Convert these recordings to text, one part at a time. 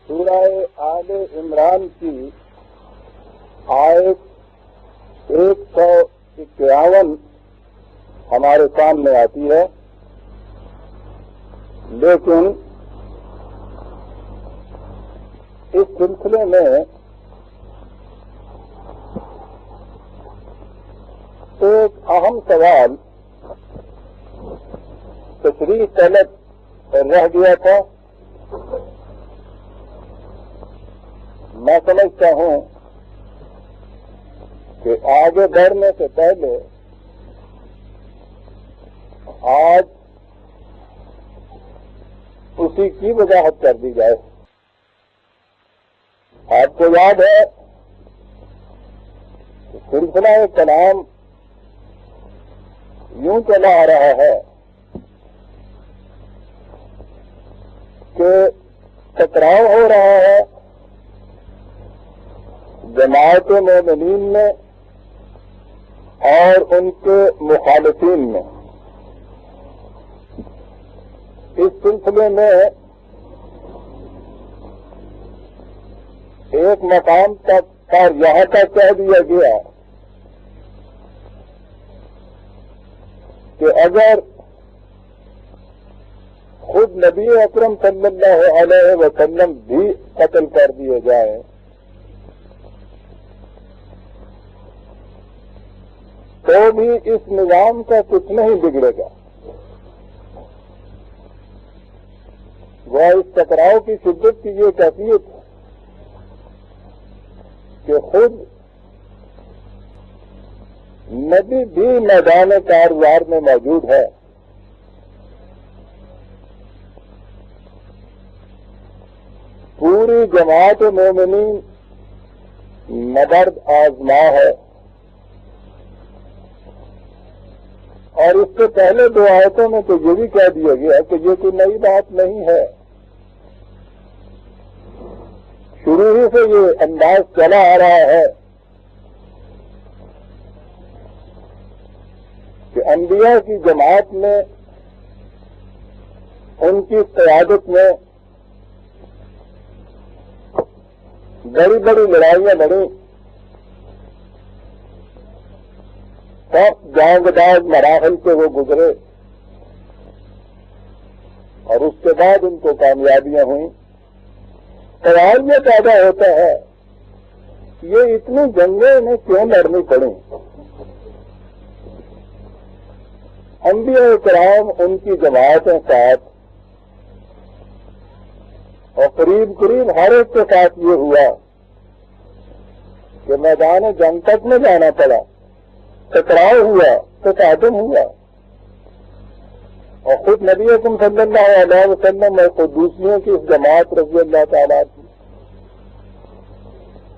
سورہ آل عمران کی آیت 151 ہمارے سامنے آتی ہے، لیکن اس سلسلے میں ایک اہم سوال تشریح طلب رہ گیا تھا۔ میں سمجھتا ہوں کہ آگے بڑھنے سے پہلے آج اسی کی وضاحت کر دی جائے۔ آپ کو یاد ہے کہ سلسلہ کلام یوں چلا آ رہا ہے کہ ٹکراؤ ہو رہا ہے جماعت مومنین میں اور ان کے مخالفین میں۔ اس سلسلے میں ایک مقام تک پر یہاں تک کہہ دیا گیا کہ اگر خود نبی اکرم صلی اللہ علیہ وسلم بھی قتل کر دیے جائیں تو بھی اس نظام کا کچھ نہیں بگڑے گا۔ وہ اس ٹکراؤ کی شدت کی یہ کیفیت ہے کہ خود نبی بھی میدان کاروبار میں موجود ہے، پوری جماعت مومنین نبرد آزما ہے، اور اس سے پہلے دو آیتوں میں تو یہ بھی کہہ دیا گیا کہ یہ کوئی نئی بات نہیں ہے۔ شروع ہی سے یہ انداز چلا آ رہا ہے کہ انبیاء کی جماعت میں ان کی قیادت میں بڑی بڑی لڑائیاں لڑیں، سخت جانگداز مراحل سے وہ گزرے، اور اس کے بعد ان کو کامیابیاں ہوئیں۔ سوال یہ پیدا ہوتا ہے یہ اتنی جنگیں انہیں کیوں لڑنی پڑیں؟ انبیاء کرام ان کی جماعتیں ساتھ، اور قریب قریب ہر ایک کے ساتھ یہ ہوا کہ میدان جنگ تک میں جانا پڑا، ٹکراؤ ہوا، تصادم ہوا، اور خود نبی اکرم صلی اللہ علیہ وسلم اور قدوسیوں کی اس جماعت رضی اللہ تعالیٰ کی،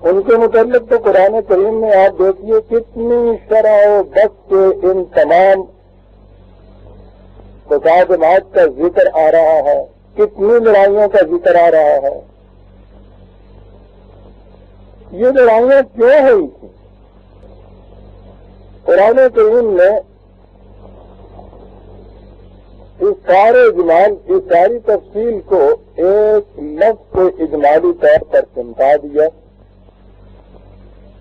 ان کے متعلق تو قرآن کریم میں آپ دیکھیے کتنی شرح و بس کے ان تمام تصادمات کا ذکر آ رہا ہے، کتنی لڑائیوں کا ذکر آ رہا ہے۔ یہ لڑائیاں کیوں ہوئی تھیں؟ قرآن کریم نے اس ساری تفصیل کو ایک لفظ کو اجمالی طور پر سمجھا دیا۔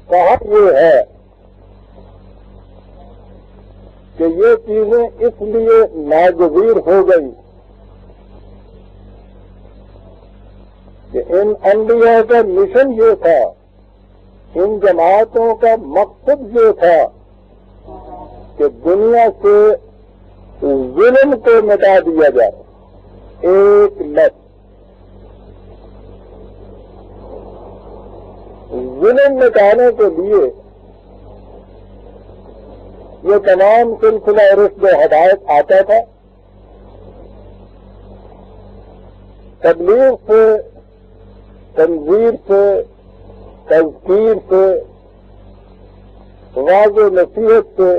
کہا یہ ہے کہ یہ چیزیں اس لیے ناگزیر ہو گئی کہ ان انبیاء کا مشن یہ تھا، ان جماعتوں کا مقصد یہ تھا کہ دنیا سے ظلم کو مٹا دیا جائے۔ ایک لفظ ظلم مٹانے کے لیے یہ تمام سلسلہ رشد و ہدایت آتا تھا۔ تبلیغ سے، تنظیر سے، تذکیر سے، واضح نصیحت سے،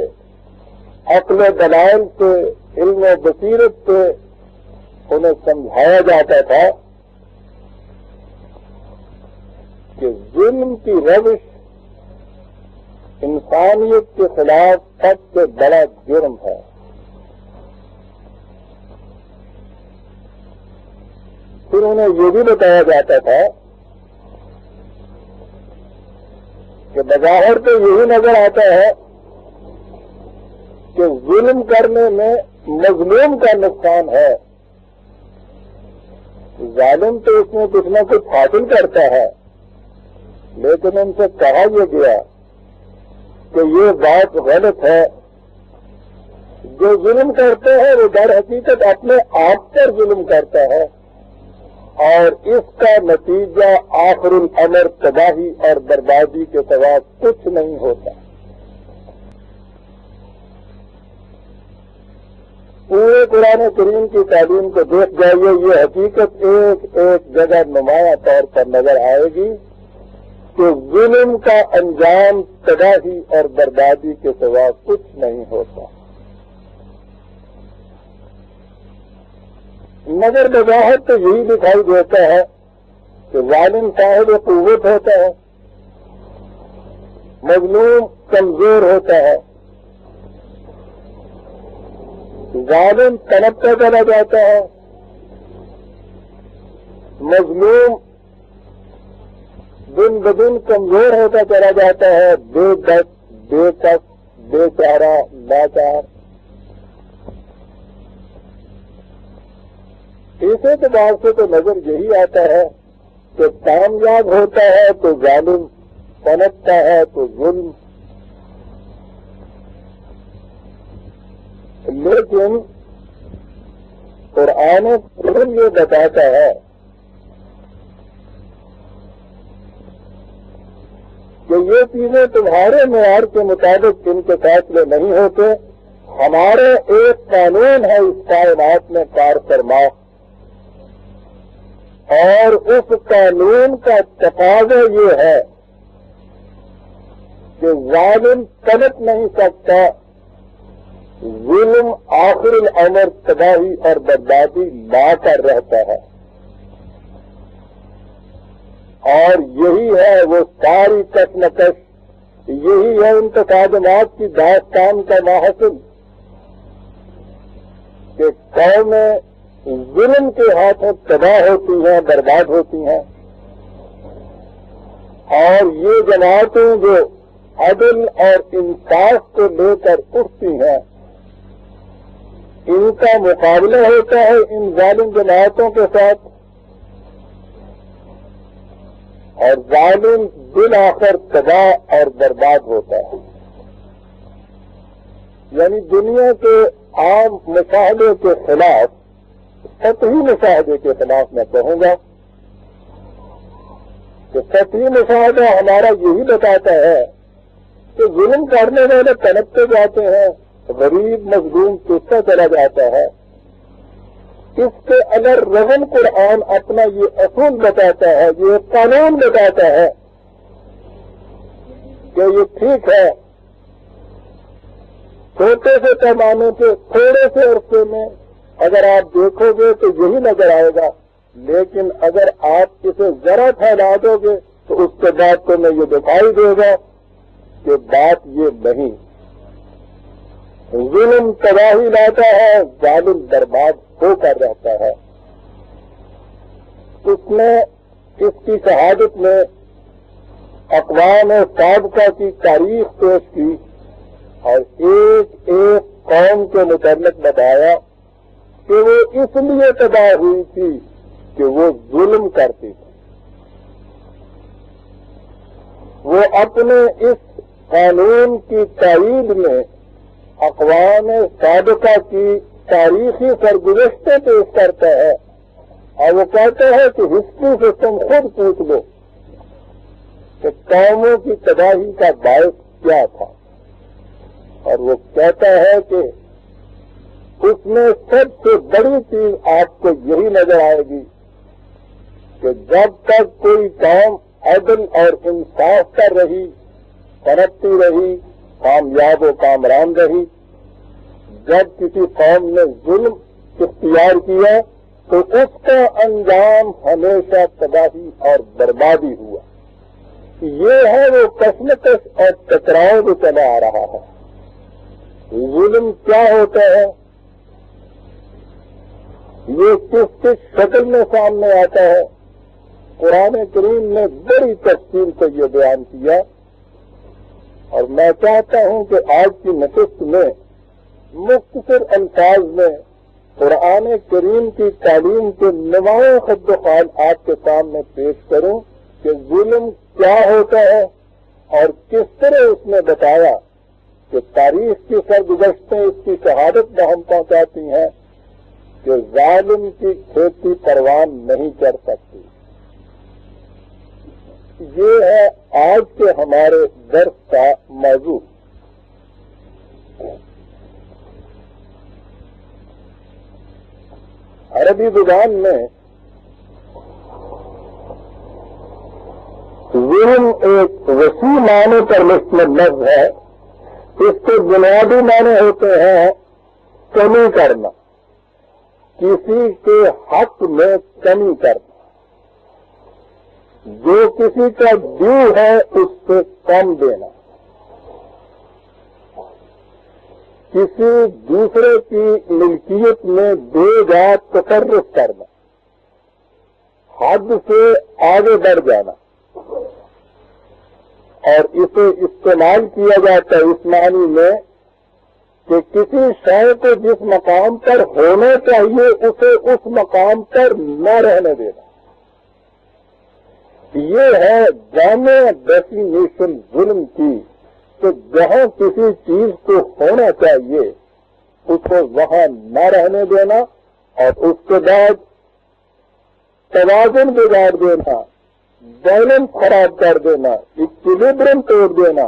عقل و دلائل سے، علم و بصیرت سے انہیں سمجھایا جاتا تھا کہ ظلم کی روش انسانیت کے خلاف سب سے بڑا جرم ہے۔ پھر انہیں یہ بھی بتایا جاتا تھا کہ بظاہر تو یہی نظر آتا ہے کہ ظلم کرنے میں مظلوم کا نقصان ہے، ظالم تو اس میں کچھ نہ کچھ حاصل کرتا ہے، لیکن ان سے کہا یہ گیا کہ یہ بات غلط ہے، جو ظلم کرتے ہیں وہ در حقیقت اپنے آپ پر ظلم کرتا ہے، اور اس کا نتیجہ آخر الامر تباہی اور بربادی کے سوا کچھ نہیں ہوتا۔ پورے قرآن کریم کی تعلیم کو دیکھ جائیے، یہ حقیقت ایک ایک جگہ نمایاں طور پر نظر آئے گی کہ ظلم کا انجام تباہی اور بربادی کے سوا کچھ نہیں ہوتا۔ مگر بظاہر تو یہی دکھائی دیتا ہے کہ ظالم صاحب قوت ہوتا ہے، مظلوم کمزور ہوتا ہے، ظالم تنپتا چلا جاتا ہے، مظلوم دن بدن کمزور ہوتا چلا جاتا ہے، بے بس بے کس بے چارہ لاچار۔ اس اعتبار سے تو نظر یہی آتا ہے کہ کامیاب ہوتا ہے تو ظالم، پنپتا ہے تو ظلم۔ لیکن قرآن کریم یہ بتاتا ہے کہ یہ چیزیں تمہارے معیار کے مطابق ان کے فیصلے نہیں ہوتے، ہمارے ایک قانون ہے اس کائنات میں کار فرما، اور اس قانون کا تقاضا یہ ہے کہ ظالم پلٹ نہیں سکتا، ظلم آخر الامر تباہی اور بربادی لا کر رہتا ہے، اور یہی ہے وہ ساری کشمکش، یہی ہے ان تصادمات کی داستان کا ماحصل کہ قومیں ظلم کے ہاتھوں تباہ ہوتی ہیں، برباد ہوتی ہیں، اور یہ جماعتیں جو عدل اور انصاف کو لے کر اٹھتی ہیں، ان کا مقابلہ ہوتا ہے ان ظالم جماعتوں کے ساتھ، اور ظالم بالآخر تباہ اور برباد ہوتا ہے۔ یعنی دنیا کے عام مشاہدے کے خلاف، سطحی مشاہدے کے خلاف میں کہوں گا کہ سطحی مشاہدہ ہمارا یہی بتاتا ہے کہ ظلم کرنے والے پنپتے جاتے ہیں، غریب مظلوم ٹوٹتا چلا جاتا ہے۔ اس کے اگر رغم قرآن اپنا یہ اصول بتاتا ہے، یہ قانون بتاتا ہے کہ یہ ٹھیک ہے، چھوٹے سے پیمانے پہ تھوڑے سے عرصے میں اگر آپ دیکھو گے تو یہی نظر آئے گا، لیکن اگر آپ اسے ذرا پھیلا دو گے تو اس کے بعد تو میں یہ دکھائی دے گا کہ بات یہ نہیں۔ ظلم تباہی لاتا ہے، ظالم برباد ہو کر رہتا ہے۔ اس نے اس کی شہادت میں اقوام سابقہ کی تاریخ پیش کی اور ایک ایک قوم کے متعلق بتایا کہ وہ اس لیے تباہ ہوئی تھی کہ وہ ظلم کرتی تھی۔ وہ اپنے اس قانون کی تائید میں اقوام سابقہ کی تاریخی سرگزشتیں پیش کرتا ہے، اور وہ کہتا ہے کہ ہسٹری سے تم خود پوچھ لو کہ قوموں کی تباہی کا باعث کیا تھا، اور وہ کہتا ہے کہ اس میں سب سے بڑی چیز آپ کو یہی نظر آئے گی کہ جب تک کوئی قوم عدل اور انصاف کر رہی، ترقی رہی، کامیاب و کامران رہی، جب کسی قوم نے ظلم اختیار کیا تو اس کا انجام ہمیشہ تباہی اور بربادی ہوا۔ یہ ہے وہ کشمکش اور ٹکراؤ جو چلا آ رہا ہے۔ ظلم کیا ہوتا ہے، یہ کس کس شکل میں سامنے آتا ہے، قرآن کریم نے بڑی تفصیل سے یہ بیان کیا اور میں چاہتا ہوں کہ آج کی نشست میں مختصر الفاظ میں قرآن کریم کی تعلیم کے نمایاں خد و خال آپ کے سامنے پیش کروں کہ ظلم کیا ہوتا ہے اور کس طرح اس نے بتایا کہ تاریخ کی سرگزشتیں اس کی شہادت میں ہم پہنچاتی ہیں کہ ظالم کی کھیتی پروان نہیں کر سکتی. یہ ہے آج کے ہمارے درس کا موضوع. عربی زبان میں ظلم ایک وسیع معنی پر مشتمل لفظ ہے. اس کے بنیادی معنی ہوتے ہیں کمی کرنا، کسی کے حق میں کمی کرنا، جو کسی کا ڈیو ہے اس سے کم دینا، کسی دوسرے کی ملکیت میں بے جا تصرف کرنا، حد سے آگے بڑھ جانا. اور اسے استعمال کیا جاتا ہے اس معنی میں کہ کسی شے کو جس مقام پر ہونا چاہیے اسے اس مقام پر نہ رہنے دینا. یہ ہے جامع ڈیفینیشن ظلم کی کہ جہاں کسی چیز کو ہونا چاہیے اس کو وہاں نہ رہنے دینا اور اس کے بعد توازن بگاڑ دینا، بیلنس خراب کر دینا، ایکویلیبرم توڑ دینا،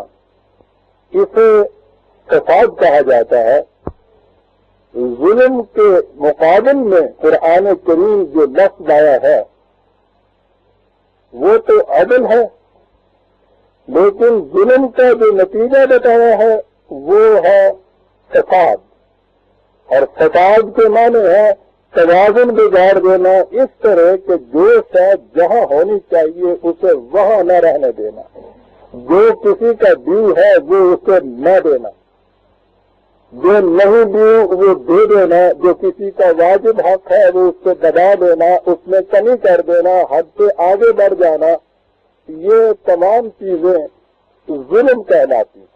اسے فساد کہا جاتا ہے. ظلم کے مقابل میں قرآن کریم جو لفظ آیا ہے وہ تو عدل ہے، لیکن ظلم کا جو نتیجہ بتایا ہے وہ ہے فساد. اور فساد کے معنی ہے توازن بگاڑ دینا اس طرح کہ جو شاید جہاں ہونی چاہیے اسے وہاں نہ رہنے دینا، جو کسی کا ڈیو ہے وہ اسے نہ دینا، جو نہیں ڈیو وہ دے دینا، جو کسی کا واجب حق ہے وہ اس سے دبا دینا، اس میں کمی کر دینا، حد سے آگے بڑھ جانا. یہ تمام چیزیں ظلم کہلاتی ہیں.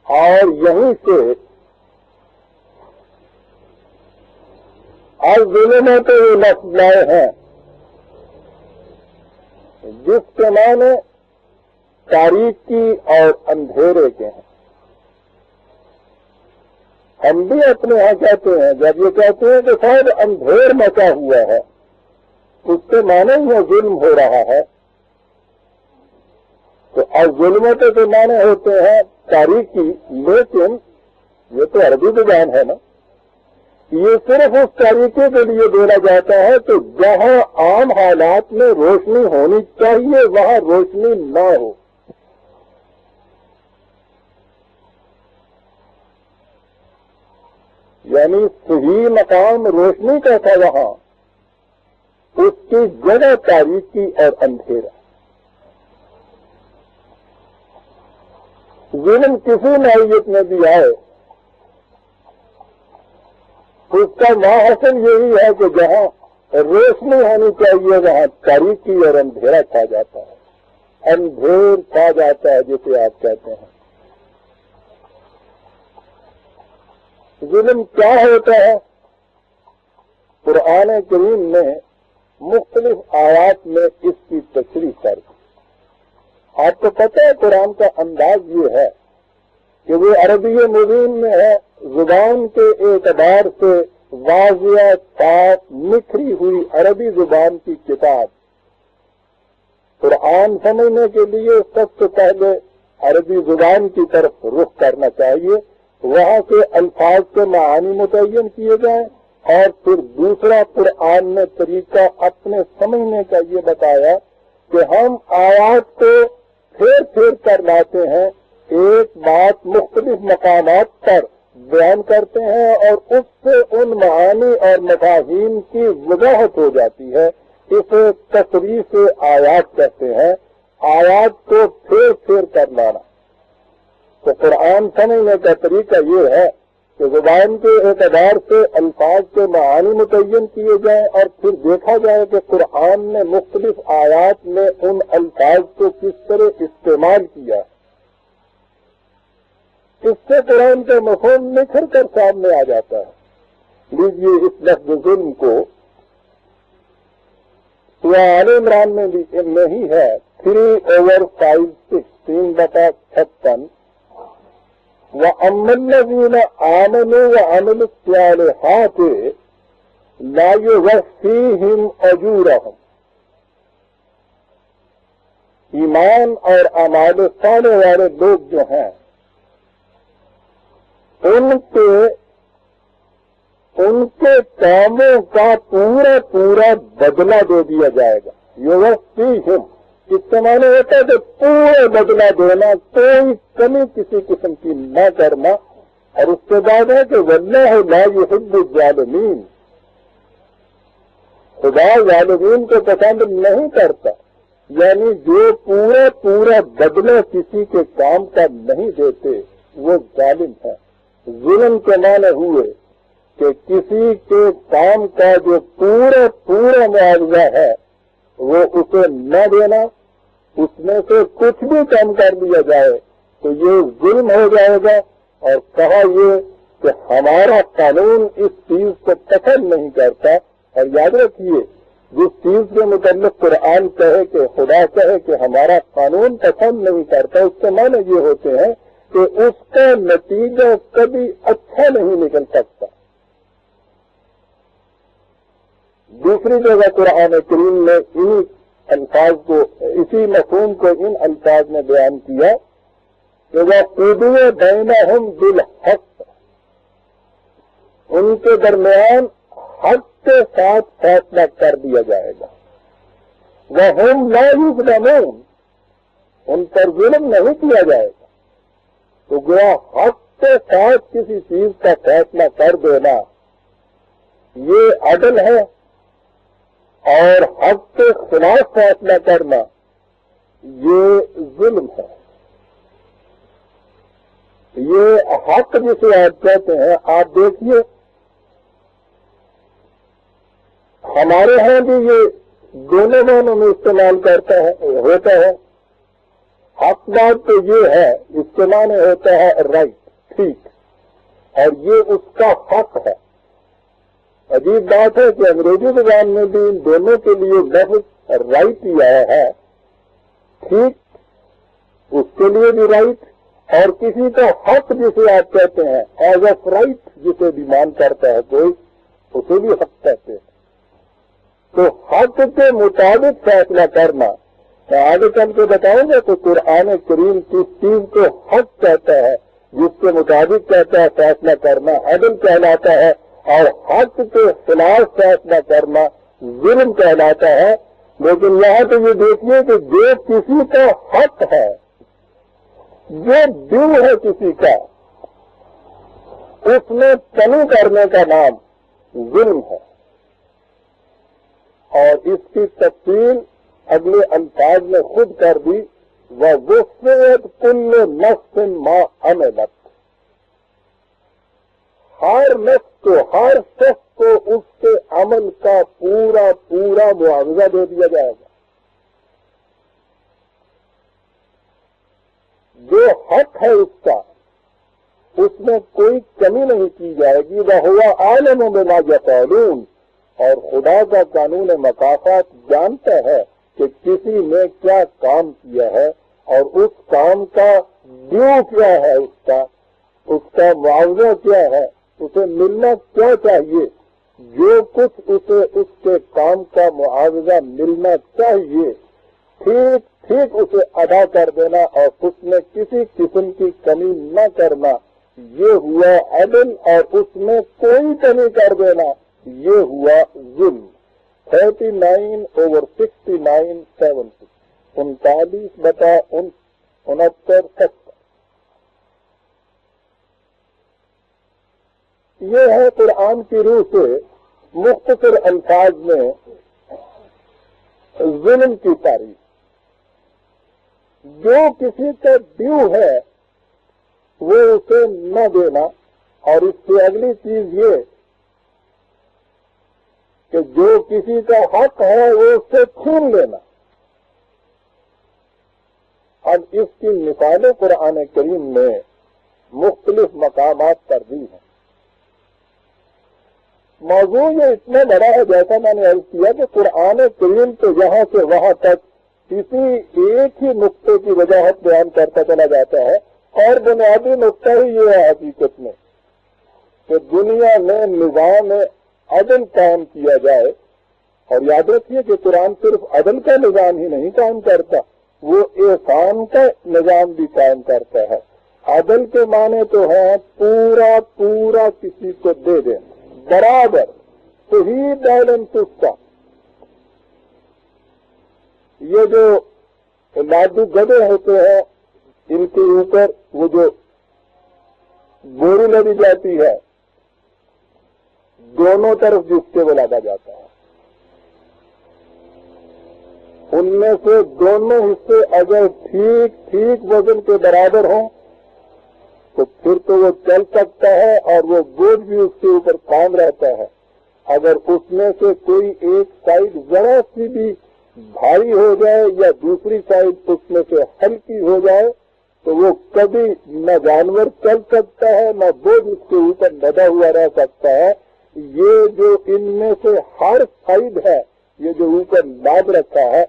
اور یہیں سے آج ظلم تو یہ لفظ لائے ہیں جس کے معنی تاریکی اور اندھیرے کے ہیں. ہم بھی اپنے یہاں کہتے ہیں جب یہ کہتے ہیں کہ شاید اندھیر مچا ہوا ہے اس کے معنی ہی ظلم ہو رہا ہے. تو ظلمتوں کے معنی ہوتے ہیں تاریکی، لیکن یہ تو عربی زبان ہے نا، یہ صرف اس طریقے کے لیے بولا جاتا ہے کہ جہاں عام حالات میں روشنی ہونی چاہیے وہاں روشنی نہ ہو. یعنی صحیح مقام روشنی کا تھا وہاں اس کی جگہ تاریکی اور اندھیرا. ظلم کسی نوعیت میں بھی آئے اس کا ماحصل یہی ہے کہ جہاں روشنی ہونی چاہیے وہاں تاریکی اور اندھیرا چھا جاتا ہے، اندھیر چھا جاتا ہے جسے آپ کہتے ہیں. ظلم کیا ہوتا ہے؟ قرآن کریم نے مختلف آیات میں اس کی تشریح کر دی. آپ کو پتہ ہے قرآن کا انداز یہ ہے کہ وہ عربی مبین میں ہے، زبان کے اعتبار سے واضح، صاف، نکھری ہوئی عربی زبان کی کتاب. قرآن سمجھنے کے لیے سب سے پہلے عربی زبان کی طرف رخ کرنا چاہیے، وہاں کے الفاظ کے معانی متعین کیے جائیں، اور پھر دوسرا قرآن نے طریقہ اپنے سمجھنے کا یہ بتایا کہ ہم آیات کو پھیر پھیر کر لاتے ہیں، ایک بات مختلف مقامات پر بیان کرتے ہیں اور اس سے ان معانی اور مفاہیم کی وضاحت ہو جاتی ہے. اسے تصریح سے آیات کہتے ہیں، آیات کو پھیر پھیر کر لانا. تو قرآن سمجھنے کا طریقہ یہ ہے کہ زبان کے اعتبار سے الفاظ کے معانی متعین کیے جائیں اور پھر دیکھا جائے کہ قرآن نے مختلف آیات میں ان الفاظ کو کس طرح استعمال کیا. اس سے قرآن کا مفہوم نکھر کر سامنے آ جاتا ہے. لیجیے اس لفظ ظلم کو سورہ آل عمران میں بھی نہیں ہے 3/5 3/56 وَأَمَّا الَّذِينَ آمَنُوا وَعَمِلُوا الصَّالِحَاتِ لَا يُوَفِّيهِمْ أَجُورَهُمْ. ایمان اور اعمال صالح والے لوگ جو ہیں ان کے کاموں کا پورا بدلہ دے دیا جائے گا. یوفیہم اس سے معنی ہوتا ہے کہ پورا بدلہ دینا, کوئی کمی کسی قسم کی نہ کرنا. اور اس کے بعد ہے کہ واللہ لا یحب الظالمین, خدا ظالمین کو پسند نہیں کرتا. یعنی جو پورا بدلہ کسی کے کام کا نہیں دیتے وہ ظالم ہے. ظلم کے معنی ہوئے کہ کسی کے کام کا جو پورا معاوضہ ہے وہ اسے نہ دینا, اس میں سے کچھ بھی کم کر دیا جائے تو یہ ظلم ہو جائے گا. اور کہا یہ کہ ہمارا قانون اس چیز کو پسند نہیں کرتا. اور یاد رکھیے جس چیز کے متعلق قرآن کہے کہ خدا کہے کہ ہمارا قانون پسند نہیں کرتا, اس کے معنی یہ ہوتے ہیں کہ اس کا نتیجہ کبھی اچھا نہیں نکل سکتا. دوسری جگہ قرآن کریم نے انہی الفاظ کو, اسی مفہوم کو ان الفاظ میں بیان کیا کہ وَقُضِيَ بَيْنَهُمْ بِالْحَقِّ, ان کے درمیان حق کے ساتھ فیصلہ کر دیا جائے گا. وَهُمْ لَا يُظْلَمُونَ, ان پر ظلم نہیں کیا جائے گا. تو گویا حق کے ساتھ کسی چیز کا فیصلہ کر دینا یہ عدل ہے, اور حق کے خلاف فیصلہ کرنا یہ ظلم ہے. یہ حق جسے آپ کہتے ہیں, آپ دیکھیے ہمارے ہاں بھی یہ دونوں معنوں میں استعمال ہوتا ہے. حق بات تو یہ ہے, اس کے معنی ہوتا ہے رائٹ, ٹھیک, اور یہ اس کا حق ہے. عجیب بات ہے کہ انگریزی زبان میں بھی ان دونوں کے لیے لفظ رائٹ ہی آیا ہے. ٹھیک اس کے لیے بھی رائٹ, اور کسی کا حق جسے آپ کہتے ہیں ایز اف رائٹ, جسے بھی مان کرتا ہے کوئی, اسے بھی حق کہتے ہیں. تو حق کے مطابق فیصلہ کرنا, میں آگے چل کے بتاؤں گا کہ قرآن کریم کس چیز کو حق کہتا ہے, جس کے مطابق کہتا ہے فیصلہ کرنا عدل کہلاتا ہے, اور حق کے خلاف فیصلہ کرنا ظلم کہلاتا ہے. لیکن یہاں تو یہ دیکھیے کہ جو کسی کا حق ہے, جو دل ہے کسی کا, اس میں کمی کرنے کا نام ظلم ہے. اور اس کی تفصیل اگلے الفاظ میں خود کر دی, وَوُفِّيَتْ كُلُّ نَفْسٍ مَا عَمِلَتْ, ہر نفس کو, ہر شخص کو اس کے عمل کا پورا معاوضہ دے دیا جائے گا. جو حق ہے اس کا, اس میں کوئی کمی نہیں کی جائے گی. وَهُوَ عَالِمٌ بِمَا يَفْعَلُونَ, اور خدا کا قانون مکافات جانتا ہے کہ کسی نے کیا کام کیا ہے, اور اس کام کا ڈیو کیا ہے, اس کا معاوضہ کیا ہے, اسے ملنا کیا چاہیے. جو کچھ اسے اس کے کام کا معاوضہ ملنا چاہیے ٹھیک اسے ادا کر دینا, اور اس میں کسی قسم کی کمی نہ کرنا, یہ ہوا عدل. اور اس میں کوئی کمی کر دینا یہ ہوا ظلم. 39/69 70 39/69 یہ ہے قرآن کی روح سے مختصر الفاظ میں ظلم کی تعریف. جو کسی کا ڈیو ہے وہ اسے نہ دینا, اور اس سے اگلی چیز یہ کہ جو کسی کا حق ہے وہ اس سے چھین لینا. اب اس کی مثالیں قرآن کریم میں مختلف مقامات پر دی ہیں. موضوع یہ اتنا بڑا ہے، جیسا میں نے عرض کیا کہ قرآن کریم تو یہاں سے وہاں تک کسی ایک ہی نقطے کی وضاحت بیان کرتا چلا جاتا ہے، اور بنیادی نقطہ ہی یہ ہے حقیقت میں کہ دنیا میں نظام عدل قائم کیا جائے. اور یاد رکھیے کہ قرآن صرف عدل کا نظام ہی نہیں قائم کرتا، وہ احسان کا نظام بھی قائم کرتا ہے. عدل کے معنی تو ہے پورا پورا کسی کو دے دینا، برابر، صحیح بیلنس اس کا. یہ جو لادو گدے ہوتے ہیں ان کے اوپر وہ جو بوری لگی جاتی ہے، دونوں طرف جس سے وہ لگا جاتا ہے، ان میں سے دونوں حصے اگر ٹھیک ٹھیک وزن کے برابر ہوں تو پھر تو وہ چل سکتا ہے اور وہ بوجھ بھی اس کے اوپر کام رہتا ہے. اگر اس میں سے کوئی ایک سائڈ ذرا سی بھی بھاری ہو جائے یا دوسری سائڈ اس میں سے ہلکی ہو جائے تو وہ کبھی نہ جانور چل سکتا ہے نہ بوجھ اس کے اوپر لدا ہوا رہ سکتا ہے. یہ جو ان میں سے ہر سائڈ ہے، یہ جو اوپر لاد رکھا ہے،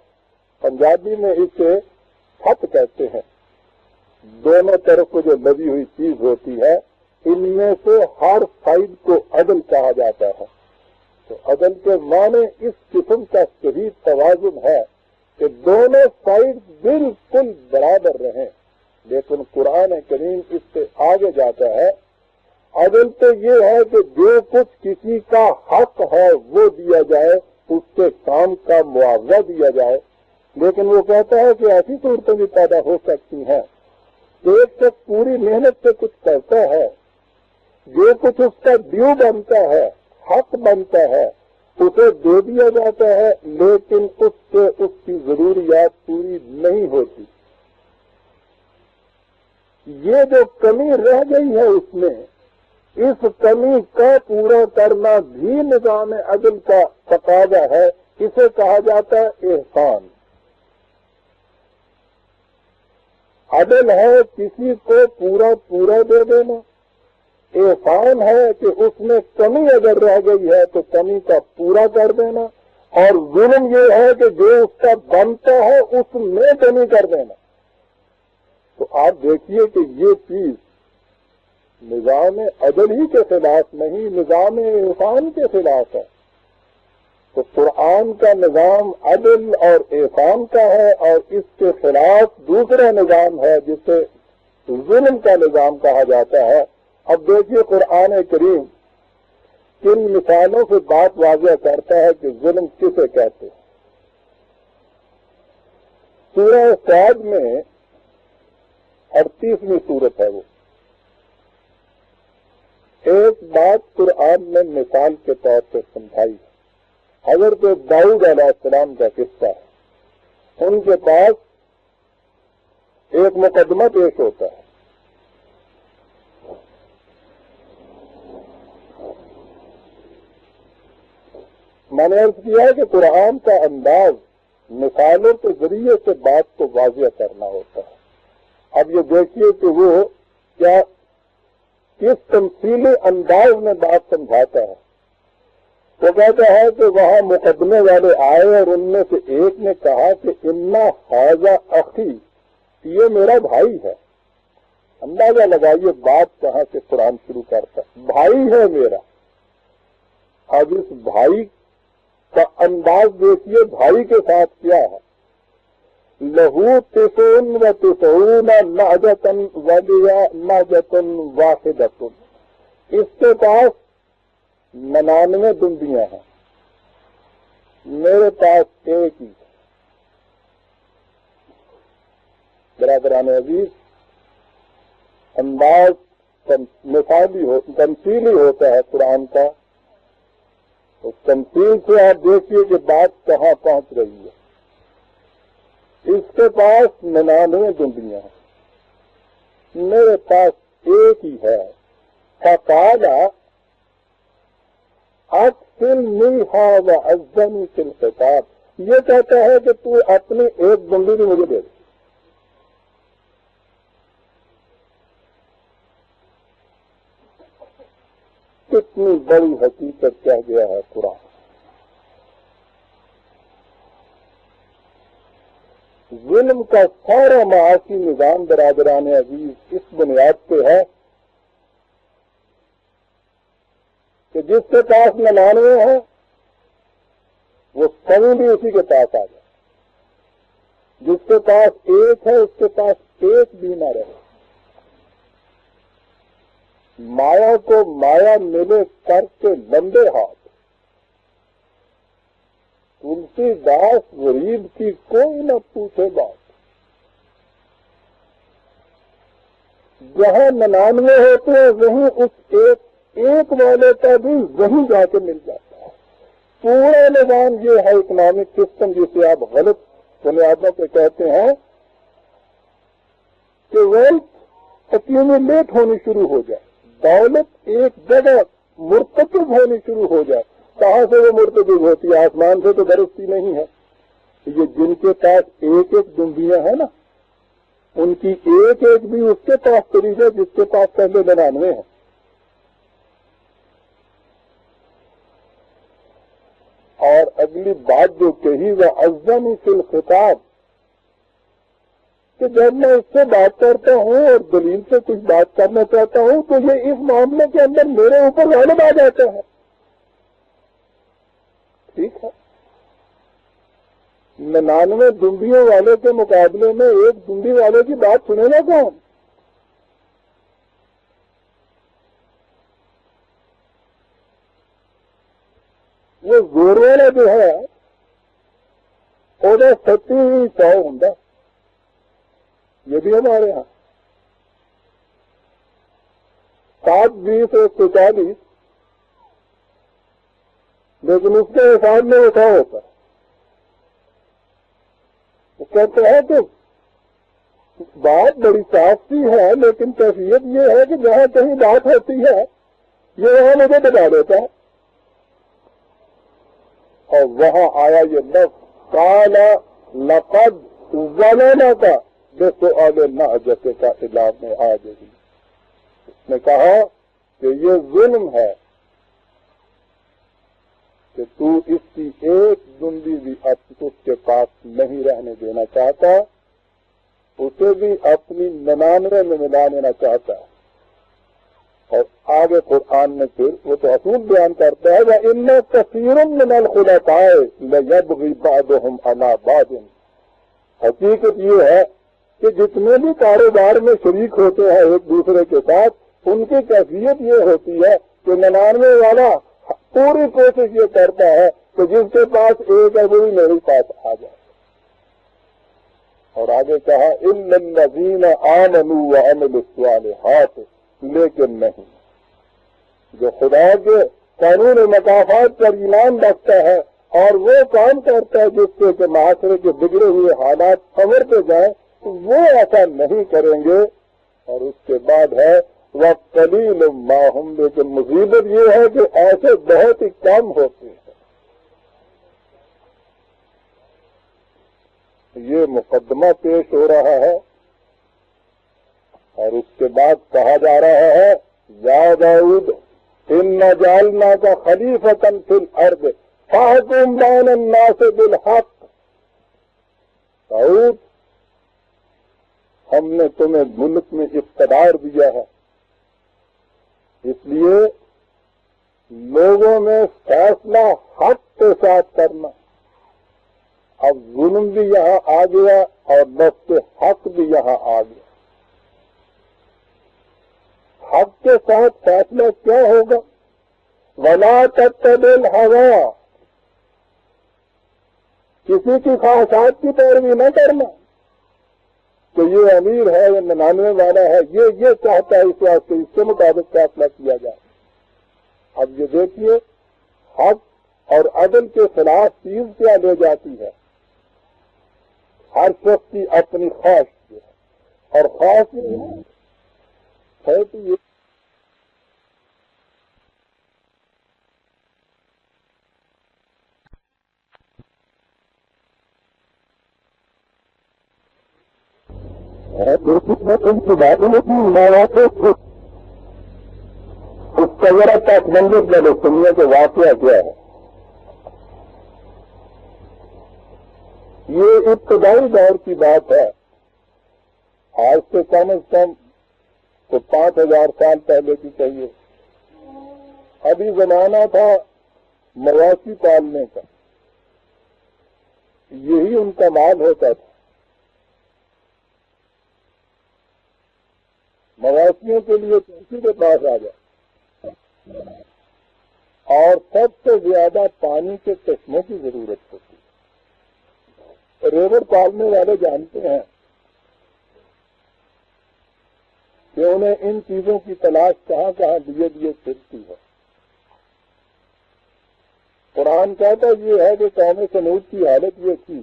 پنجابی میں اسے چھت کہتے ہیں. دونوں طرف جو لگی ہوئی چیز ہوتی ہے، ان میں سے ہر سائڈ کو عدل کہا جاتا ہے. تو عدل کے معنی اس قسم کا صحیح توازن ہے کہ دونوں سائڈ بالکل برابر رہیں. لیکن قرآن کریم اس سے آگے جاتا ہے. عدل تو یہ ہے کہ جو کچھ کسی کا حق ہے وہ دیا جائے، اس کے کام کا معاوضہ دیا جائے. لیکن وہ کہتا ہے کہ ایسی صورتیں بھی پیدا ہو سکتی ہیں. ایک شخص پوری محنت سے کچھ کرتا ہے، جو کچھ اس کا ڈیو بنتا ہے، حق بنتا ہے، اسے دے دیا جاتا ہے، لیکن اس سے اس کی ضروریات پوری نہیں ہوتی. یہ جو کمی رہ گئی ہے اس میں، اس کمی کا پورا کرنا بھی نظام عدل کا تقاضا ہے. اسے کہا جاتا ہے احسان. عدل ہے کسی کو پورا پورا دے دینا، احسان ہے کہ اس میں کمی اگر رہ گئی ہے تو کمی کا پورا کر دینا، اور ظلم یہ ہے کہ جو اس کا بنتا ہے اس میں کمی کر دینا. تو آپ دیکھیے کہ یہ چیز نظام عدل ہی کے خلاف نہیں، نظام احسان کے خلاف ہے. تو قرآن کا نظام عدل اور احسان کا ہے، اور اس کے خلاف دوسرا نظام ہے جسے ظلم کا نظام کہا جاتا ہے. اب دیکھیے قرآن کریم کن مثالوں سے بات واضح کرتا ہے کہ ظلم کسے کہتے ہیں. سورہ صاد میں 38ویں سورت ہے، وہ ایک بات قرآن نے مثال کے طور پہ سمجھائی. حضرت داؤد علیہ السلام کا قصہ ہے. ان کے پاس ایک مقدمہ پیش ہوتا ہے. میں نے عرض کیا ہے کہ قرآن کا انداز مثالوں کے ذریعے سے بات کو واضح کرنا ہوتا ہے. اب یہ دیکھیے کہ وہ کیا کس تمثیلی انداز میں بات سمجھاتا ہے. وہ کہتا ہے کہ وہاں مقدمے والے آئے اور ان میں سے ایک نے کہا کہ انا حاذا اخی، یہ میرا بھائی ہے. اندازہ لگائیے بات کہاں سے قرآن شروع کرتا ہے، بھائی ہے میرا. اب اس بھائی کا انداز دیکھیے بھائی کے ساتھ کیا ہے. لہو تسعون و تسعون نعجۃ ولیہ نعجۃ واحدۃ، اس کے پاس 99 دمبیاں ہیں، میرے پاس ایک ہی. برادران عزیز، انداز تمثیلی ہوتا ہے قرآن کا. اس تمثیل سے آپ دیکھیے کہ بات کہاں پہنچ رہی ہے. اس کے پاس 99 دمبیاں ہیں، میرے پاس ایک ہی ہے. فقال اکفلنیھا وعزنی فی الخطاب، یہ کہتا ہے کہ تو اپنی ایک ڈنڈی بھی مجھے دے دے۔ کتنی بڑی حقیقت کہہ گیا ہے قرآن۔ ظلم کا سارا معاشی نظام برادران عزیز اس بنیاد پہ ہے کہ جس کے پاس 99 ہے وہ کبھی بھی اسی کے پاس آ جائے، جس کے پاس 1 ہے اس کے پاس 1 بھی نہ رہے۔ مایا کو مایا ملے کر کے لمبے ہاتھ، تلسی داس غریب کی کوئی نہ پوچھے بات۔ جہاں 99 ہوتے ہیں وہیں اس ایک والے کا بھی وہیں جا کے مل جاتا ہے۔ پورا نظام یہ ہے اکنامک سسٹم جسے آپ غلط بنیادوں پہ کہتے ہیں کہ ویلتھ ایکیومولیٹ ہونی شروع ہو جائے، دولت ایک جگہ مرتکب ہونی شروع ہو جائے۔ کہاں سے وہ مرتکب ہوتی ہے؟ آسمان سے تو برستی نہیں ہے۔ یہ جن کے پاس 1 ڈنڈیاں ہیں نا، ان کی 1 بھی اس کے پاس چلی جائے جس کے پاس پہلے 99 ہیں۔ اور اگلی بات جو کہی وہ عزنی فی الخطاب، کہ جب میں اس سے بات کرتا ہوں اور دلیل سے کچھ بات کرنا چاہتا ہوں تو یہ اس معاملے کے اندر میرے اوپر غالب آ جاتا ہے۔ ٹھیک ہے، 99 ڈنڈیوں والے کے مقابلے میں 1 ڈنڈی والے کی بات سنے گا کون؟ وہ زور والا جو ہے وہ 100 ہوں، یہ بھی ہمارے یہاں 7 20 140، لیکن اس کے حساب میں اٹھا ہوتا ہے۔ وہ کہتے ہیں کہ بات بڑی صاف سی ہے لیکن کیفیت یہ ہے کہ جہاں کہیں بات ہوتی ہے یہ وہاں مجھے بتا دیتا ہے۔ اور وہاں آیا یہ لفظ قال لقد ظلمک بسؤال نعجتک الی معاده، اس نے کہا کہ یہ ظلم ہے کہ تو اس کی 1 ڈنڈی بھی اب اس کے پاس نہیں رہنے دینا چاہتا، اسے بھی اپنی 99 میں ملا لینا چاہتا ہے۔ اور آگے قرآن نے پھر وہ تو اصول بیان کرتا ہے وَإِنَّ كَثِيرٌ مِّنَ الْخُلَطَاءِ لَيَبْغِي بَعْضُهُمْ عَلَىٰ بَعْضٍ، حقیقت یہ ہے کہ جتنے بھی کاروبار میں شریک ہوتے ہیں ایک دوسرے کے ساتھ، ان کی کیفیت یہ ہوتی ہے کہ 99 والا پوری کوشش یہ کرتا ہے کہ جس کے پاس 1 ہے وہ بھی میرے پاس آ جائے۔ اور آگے کہا إِلَّا الَّذِينَ آمَنُوا وَعَمِلُوا الصَّالِحَاتِ، لیکن نہیں جو خدا کے قانون مکافات پر ایمان رکھتا ہے اور وہ کام کرتا ہے جس سے کہ معاشرے کے بگڑے ہوئے حالات سنورتے جائیں، وہ ایسا نہیں کریں گے۔ اور اس کے بعد ہے وَقَلِيلٌ مَّا هُمْ، لیکن مصیبت یہ ہے کہ ایسے بہت ہی کم ہوتے ہیں۔ یہ مقدمہ پیش ہو رہا ہے اور اس کے بعد کہا جا رہا ہے یا داؤد اِنَّا جَعَلْنَاكَ خَلِيفَةً فِي الْأَرْضِ فَاحْكُم بَيْنَ النَّاسِ بِالْحَقِّ، داؤد ہم نے تمہیں ملک میں اقتدار دیا ہے، اس لیے لوگوں میں فیصلہ حق کے ساتھ کرنا۔ اب ظلم بھی یہاں آ گیا اور نفس حق بھی یہاں آ گیا۔ حق کے ساتھ فیصلہ کیا ہوگا؟ وَلَا تَتَّبِعِ الْهَوَىٰ، کسی کی خواہشات کی پیروی نہ کرنا کہ یہ امیر ہے یہ 99 والا ہے، یہ چاہتا ہے اس واسطے اس کے مطابق فیصلہ کیا جائے۔ اب یہ دیکھیے حق اور عدل کے خلاف چیز کیا لے جاتی ہے؟ ہر شخص کی اپنی خواہش ہے، اور خواہش ہے تو یہ ہے لیکن ان کی باتوں میں اس کا ذرا پاس منظر پہلے سننے کے واقعہ کیا ہے. یہ ابتدائی دور کی بات ہے. آج سے کم از کم تو 5000 سال پہلے کی چاہیے. ابھی زمانہ تھا مواشی پالنے کا. یہی ان کا مال ہوتا تھا. مواشیوں کے لیے کسی کے پاس آ جائے اور سب سے زیادہ پانی کے چشموں کی ضرورت ہوتی ہے. ریور پالنے والے جانتے ہیں کہ انہیں ان چیزوں کی تلاش کہاں کہاں دیے پھرتی ہے. قرآن کہتا یہ ہے کہ قوم سمود کی حالت یہ تھی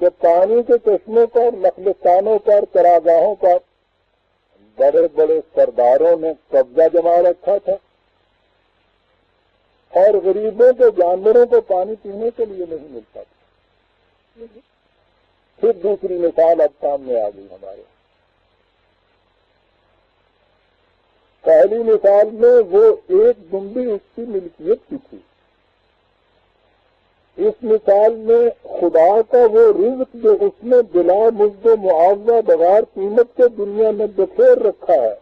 کہ پانی کے چشموں پر، نخلستانوں پر، چراگاہوں پر بڑے بڑے سرداروں نے قبضہ جما رکھا تھا اور غریبوں کے جانوروں کو پانی پینے کے لیے نہیں ملتا تھا. پھر دوسری مثال اب سامنے آ گئی ہمارے. پہلی مثال میں وہ ایک دمبی اس کی ملکیت کی تھی. اس مثال میں خدا کا وہ رزق جو اس نے بلا مزد و معاوضہ بغیر قیمت کے دنیا میں بکھیر رکھا ہے.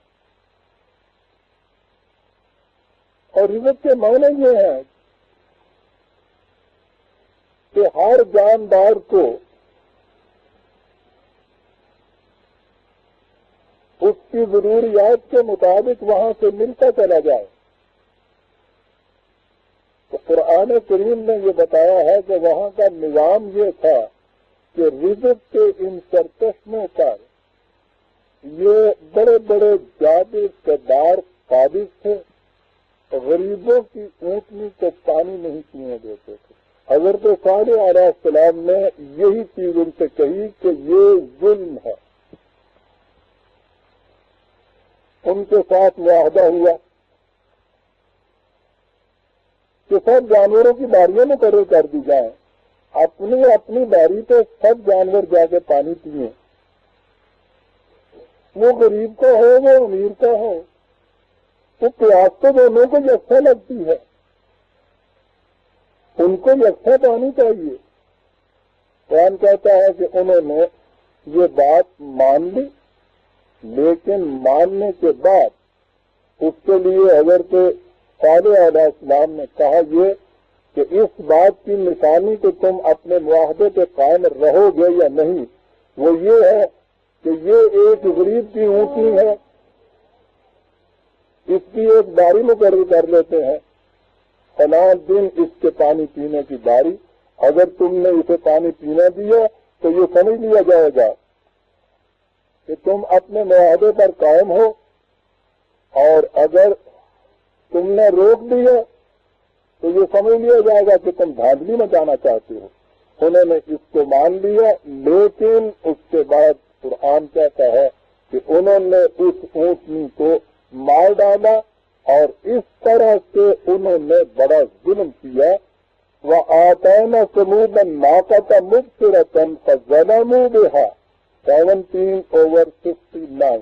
اور رزق کے معنی یہ ہے کہ ہر جاندار کو اس کی ضروریات کے مطابق وہاں سے ملتا چلا جائے. تو قرآن کریم نے یہ بتایا ہے کہ وہاں کا نظام یہ تھا کہ رزق کے ان سرچشموں پر یہ بڑے بڑے جاد اقتدار قابض تھے. غریبوں کی اونٹنی کو پانی نہیں پینے دیتے تھے. حضرت صالح علیہ السلام نے یہی چیز ان سے کہی کہ یہ ظلم ہے. ان کے ساتھ معاہدہ ہوا کہ سب جانوروں کی باریاں مقرر کر دی جائیں. اپنی اپنی باری پہ سب جانور جا کے پانی پیئیں. وہ غریب کا ہو وہ امیر کا ہو، وہ پیاس تو دونوں کو یکساں لگتی ہے. ان کو یکساں پانی چاہیے. قرآن کہتا ہے کہ انہوں نے یہ بات مان لی، لیکن ماننے کے بعد اس کے لیے حضرت صالح علیہ السلام نے کہا یہ کہ اس بات کی نشانی کہ تم اپنے معاہدے پہ قائم رہو گے یا نہیں، وہ یہ ہے کہ یہ ایک غریب کی اونٹنی ہے، اس کی ایک باری مقرر کر لیتے ہیں. فلاں دن اس کے پانی پینے کی باری. اگر تم نے اسے پانی پینا دیا تو یہ سمجھ لیا جائے گا کہ تم اپنے معاہدے پر قائم ہو، اور اگر تم نے روک دیا تو یہ سمجھ لیا جائے گا کہ تم دھاندلی مچانا چاہتے ہو. انہوں نے اس کو مان لیا، لیکن اس کے بعد قرآن کہتا ہے کہ انہوں نے اس اونٹنی کو مار ڈالا اور اس طرح سے انہوں نے بڑا ظلم کیا. وَآتَيْنَا ثَمُودَ النَّاقَةَ مُبْصِرَةً فَظَلَمُوا بِهَا 17/69.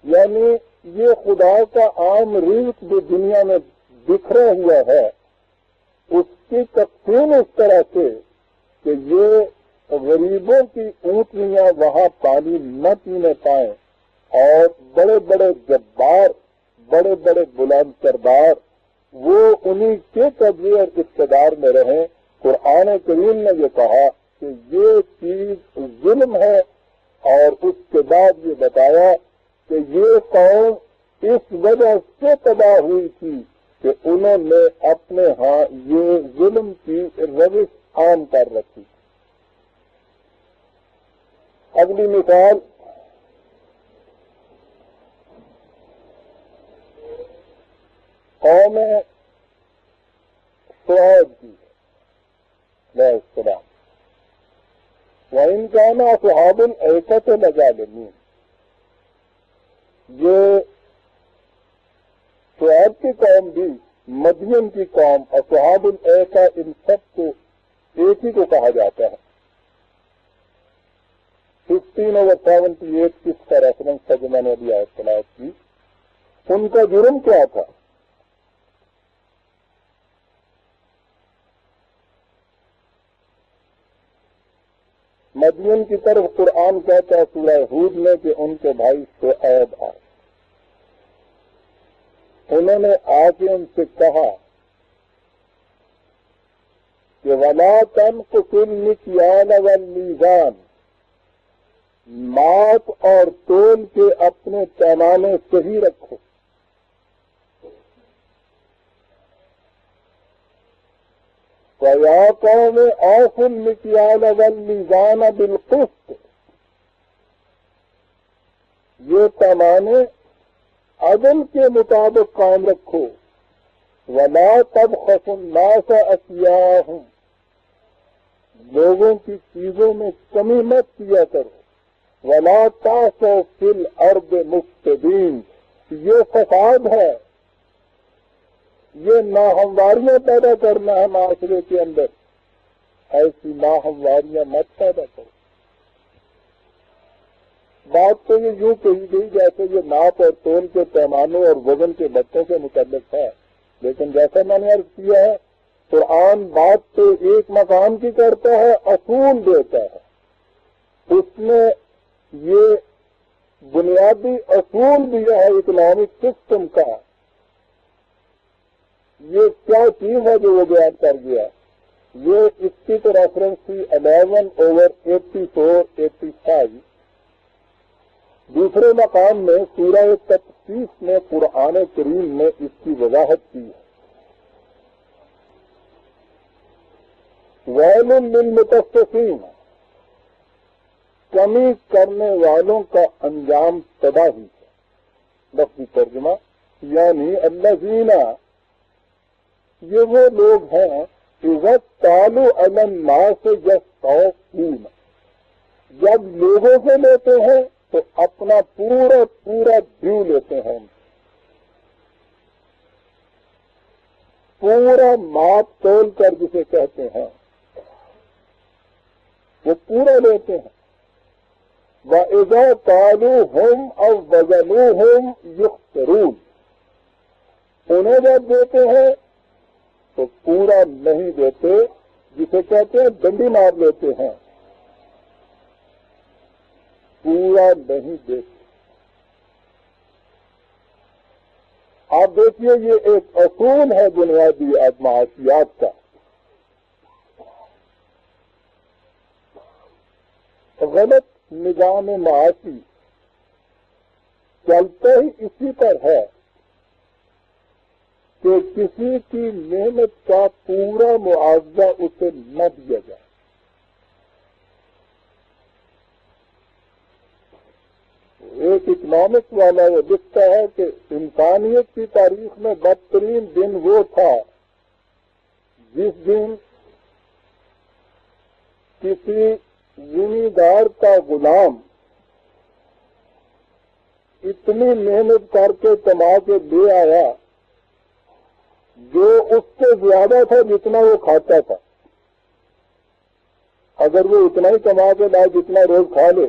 یعنی یہ خدا کا عام رزق جو دنیا میں بکھرا ہوا ہے اس کی تقسیم اس طرح سے کہ یہ غریبوں کی اونٹنیاں وہاں پانی نہ پینے پائیں اور بڑے بڑے جبار، بڑے بڑے بلند کردار وہ انہی کے قبضے اور اقتدار میں رہیں. قرآن کریم نے یہ کہا کہ یہ چیز ظلم ہے، اور اس کے بعد یہ بتایا کہ یہ قوم اس وجہ سے تباہ ہوئی تھی کہ انہوں نے اپنے ہاں یہ ظلم کی روش عام کر رکھی. اگلی مثال قوم شعیب کی علیہ السلام. وَإِنْ كَانَ أَصْحَابُ الْأَيْكَةِ لَظَالِمِينَ. یہ شعیب کی قوم بھی مدین کی قوم اصحاب الایکہ ان سب کو ایک ہی کو کہا جاتا ہے. 15/78 کس کا ریفرنس تھا جو میں نے ابھی آیت تلاوت کی. ان کا جرم کیا تھا؟ مدین کی طرف قرآن کہتا ہے سورہ ہود میں کہ ان کے بھائی شعیب آئے. انہوں نے آ کے ان سے کہا کہ وَلَا تَنْقُصُوا الْمِكْيَالَ وَالْمِيزَانَ، ماپ اور تول کے اپنے پیمانے صحیح رکھو. وَيَا قَوْمِ أَوْفُوا الْمِكْيَالَ وَالْمِيزَانَ بِالْقِسْطِ، یہ پیمانے عدل کے مطابق قائم رکھو. وَلَا تَبْخَسُوا النَّاسَ أَشْيَاءَهُمْ، لوگوں کی چیزوں میں کمی مت کیا کرو. وَلَا تَعْثَوْا فِي الْأَرْضِ مُفْسِدِينَ، یہ فساد ہے، یہ ناہمواریاں پیدا کرنا ہے معاشرے کے اندر. ایسی ناہمواریاں مت پیدا کرو. بات تو یہ یوں کہی گئی جیسے یہ ناپ اور تول کے پیمانوں اور وزن کے بتوں سے متعلق ہے، لیکن جیسا میں نے عرض کیا ہے قرآن بات تو ایک مقام کی کرتا ہے، اصول دیتا ہے. اس نے یہ بنیادی اصول دیا ہے اکنامک سسٹم کا. یہ کیا چیز ہے جو وہ بیان کر گیا؟ یہ اس کی تو ریفرنس تھی 11/84-85. دوسرے مقام میں سورہ تطفیف میں قرآن کریم نے اس کی وضاحت کی ہے. ویل للمطففین، کمی کرنے والوں کا انجام تباہی ہے. لفظی ترجمہ یعنی الذین، یہ وہ لوگ ہیں اذا اکتالوا علی الناس یستوفون، جب لوگوں سے لیتے ہیں تو اپنا پورا ڈیو لیتے ہیں، پورا ماپ تول کر جسے کہتے ہیں وہ پورا لیتے ہیں. وَإِذَا قَالُوهُمْ أَوْ وَزَنُوهُمْ يُخْسِرُونَ، انہیں جب دیتے ہیں تو پورا نہیں دیتے، جسے کہتے ہیں ڈنڈی مار لیتے ہیں، پورا نہیں دیتے. آپ دیکھیے یہ ایک اصول ہے بنیادی معاشیات کا. غلط نظام معاشی چلتا ہی اسی پر ہے کہ کسی کی محنت کا پورا معاوضہ اسے نہ دیا جائے. ایک اکنامکس والا وہ لکھتا ہے کہ انسانیت کی تاریخ میں بدترین دن وہ تھا جس دن کسی زمیندار کا غلام اتنی محنت کر کے کما کے لے آیا جو اس سے زیادہ تھا جتنا وہ کھاتا تھا. اگر وہ اتنا ہی کما کے لائے جتنا روز کھا لے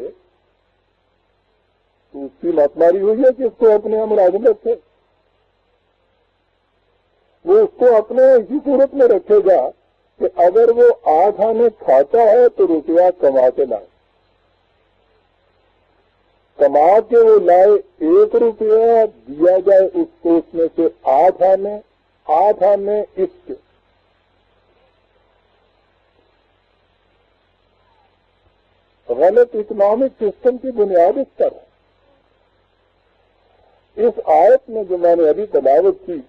تو اس کی مت ماری ہوئی ہے کہ اس کو اپنے یہاں ملازم رکھے. وہ اس کو اپنے اسی صورت میں رکھے گا کہ اگر وہ 8 آنے کھاتا ہے تو روپیہ کما کے لائے. کما کے وہ لائے 1 روپیہ دیا جائے اس کو، اس میں سے 8 آنے اس کے. غلط اکنامک سسٹم کی بنیاد اس پر ہے. اس آیت میں جو میں نے ابھی تلاوت کی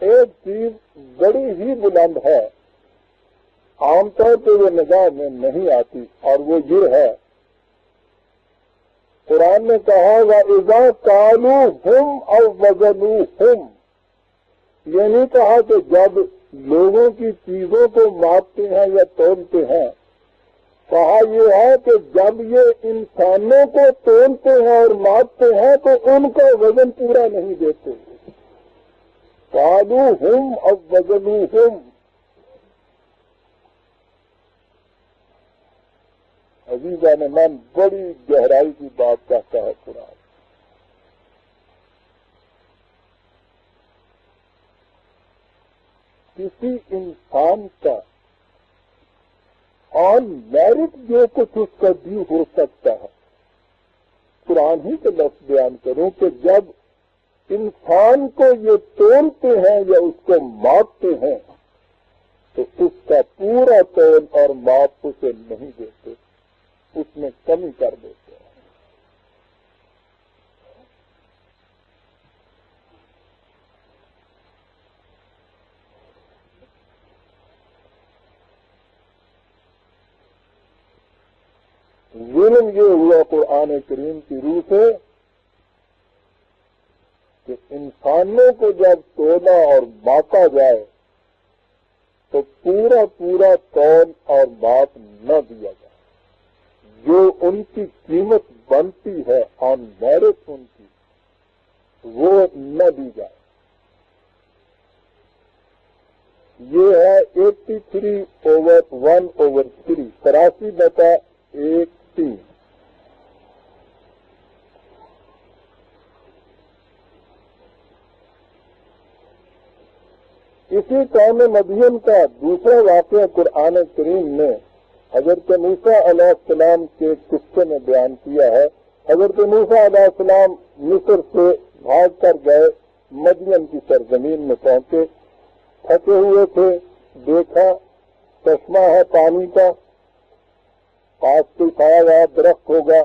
ایک چیز بڑی ہی بلند ہے، عام طور پہ وہ نگاہ میں نہیں آتی، اور وہ یہ ہے قرآن نے کہا وَإِذَا قَالُوهُمْ أَوْ وَزَنُوهُمْ، یہ نہیں کہا کہ جب لوگوں کی چیزوں کو ماپتے ہیں یا تولتے ہیں. کہا یہ ہے کہ جب یہ انسانوں کو تولتے ہیں اور ماپتے ہیں تو ان کا وزن پورا نہیں دیتے. قالوہم او وزنوہم. عزیزان من، بڑی گہرائی کی بات کہتا ہے قرآن. کسی انسان کا آن میرٹ جو کچھ اس کا ڈیو ہو سکتا ہے، قرآن ہی کے لفظ بیان کروں کہ جب انسان کو یہ تولتے ہیں یا اس کو ماپتے ہیں تو اس کا پورا تول اور ماپ اسے نہیں دیتے، اس میں کمی کر دیتے ہیں. ظلم یہ ہوا قرآن کریم کی روح سے کہ انسانوں کو جب تولا اور ماپا جائے تو پورا پورا تول اور ماپ نہ دیا جائے. جو ان کی قیمت بنتی ہے آن میرٹ ان کی، وہ نہ دی جائے. یہ ہے 83/1/3، 83/1/3. اسی قوم مدین کا دوسرا واقعہ قرآن کریم نے حضرت موسیٰ علیہ السلام کے قصے میں بیان کیا ہے. حضرت موسیٰ علیہ السلام مصر سے بھاگ کر گئے، مدین کی سرزمین میں پہنچے، تھکے ہوئے تھے. دیکھا چشمہ ہے پانی کا، پاس کوئی کھایا ہوا درخت ہوگا،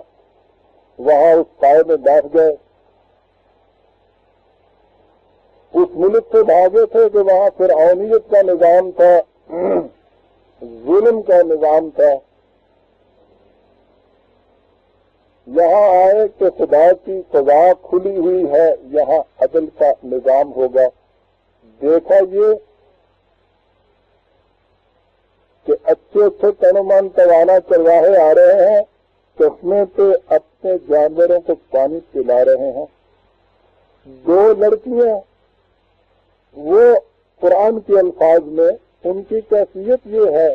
وہاں اس سائے میں بیٹھ گئے. اس ملک سے بھاگے تھے کہ وہاں فرعونیت کا نظام تھا، ظلم کا نظام تھا. یہاں آئے کہ خدا کی سزا کھلی ہوئی ہے، یہاں عدل کا نظام ہوگا. دیکھا یہ کہ اچھے اچھے تنومان توانا چرواہے آ رہے ہیں، چشمے پہ اپنے جانوروں کو پانی پلا رہے ہیں. دو لڑکیاں، وہ قرآن کے الفاظ میں ان کی کیفیت یہ ہے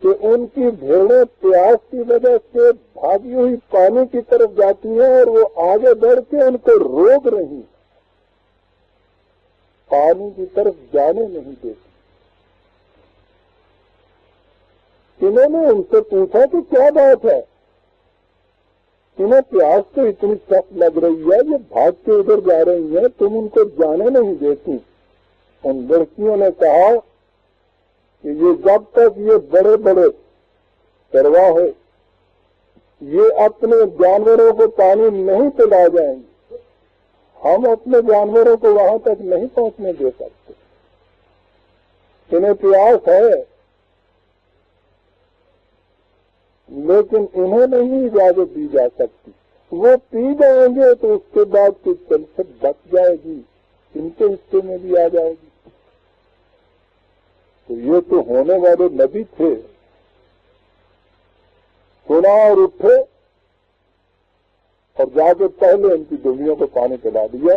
کہ ان کی بھیڑیں پیاس کی وجہ سے بھاگی ہوئی پانی کی طرف جاتی ہیں اور وہ آگے بڑھ کے ان کو روک رہی ہیں، پانی کی طرف جانے نہیں دیتی. انہوں نے ان سے پوچھا کہ کیا بات ہے، انہیں پیاس تو اتنی سخت لگ رہی ہے، یہ بھاگ کے ادھر جا رہی ہیں، تم ان کو جانے نہیں دیتی. ان لڑکیوں نے کہا کہ یہ جب تک یہ بڑے بڑے چرواہے یہ اپنے جانوروں کو پانی نہیں پلا جائیں گے، ہم اپنے جانوروں کو وہاں تک نہیں پہنچنے دے سکتے. انہیں پیاس ہے لیکن انہیں نہیں اجازت دی جا سکتی. وہ پی جائیں گے تو اس کے بعد کچھ تلفت بچ جائے گی، ان کے حصے میں بھی آ جائے گی. تو یہ تو ہونے والے نبی تھے، سنا اور اٹھے اور جا کے پہلے ان کی ڈولیوں کو پانی پلا دیا.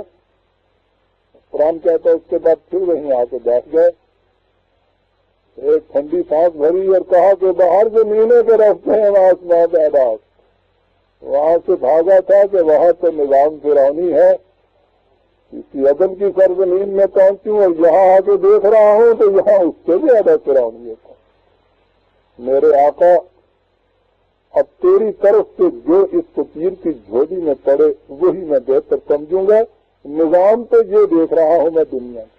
قرآن کہتا ہے اس کے بعد پھر وہیں آ کے بیٹھ گئے، ایک ٹھنڈی سانس بھری اور کہا کہ باہر زمینوں کے راستے ہیں آسمان آباد. وہاں سے بھاگا تھا کہ وہاں تو نظام فرعونی ہے، اسی عدل کی سرزمین میں پہنچوں اور یہاں آ کے دیکھ رہا ہوں تو یہاں اس سے زیادہ فرعونیت ہے. میرے آقا اب تیری طرف سے جو اس فقیر کی جھولی میں پڑے وہی میں بہتر سمجھوں گا، نظام تو یہ دیکھ رہا ہوں میں دنیا میں.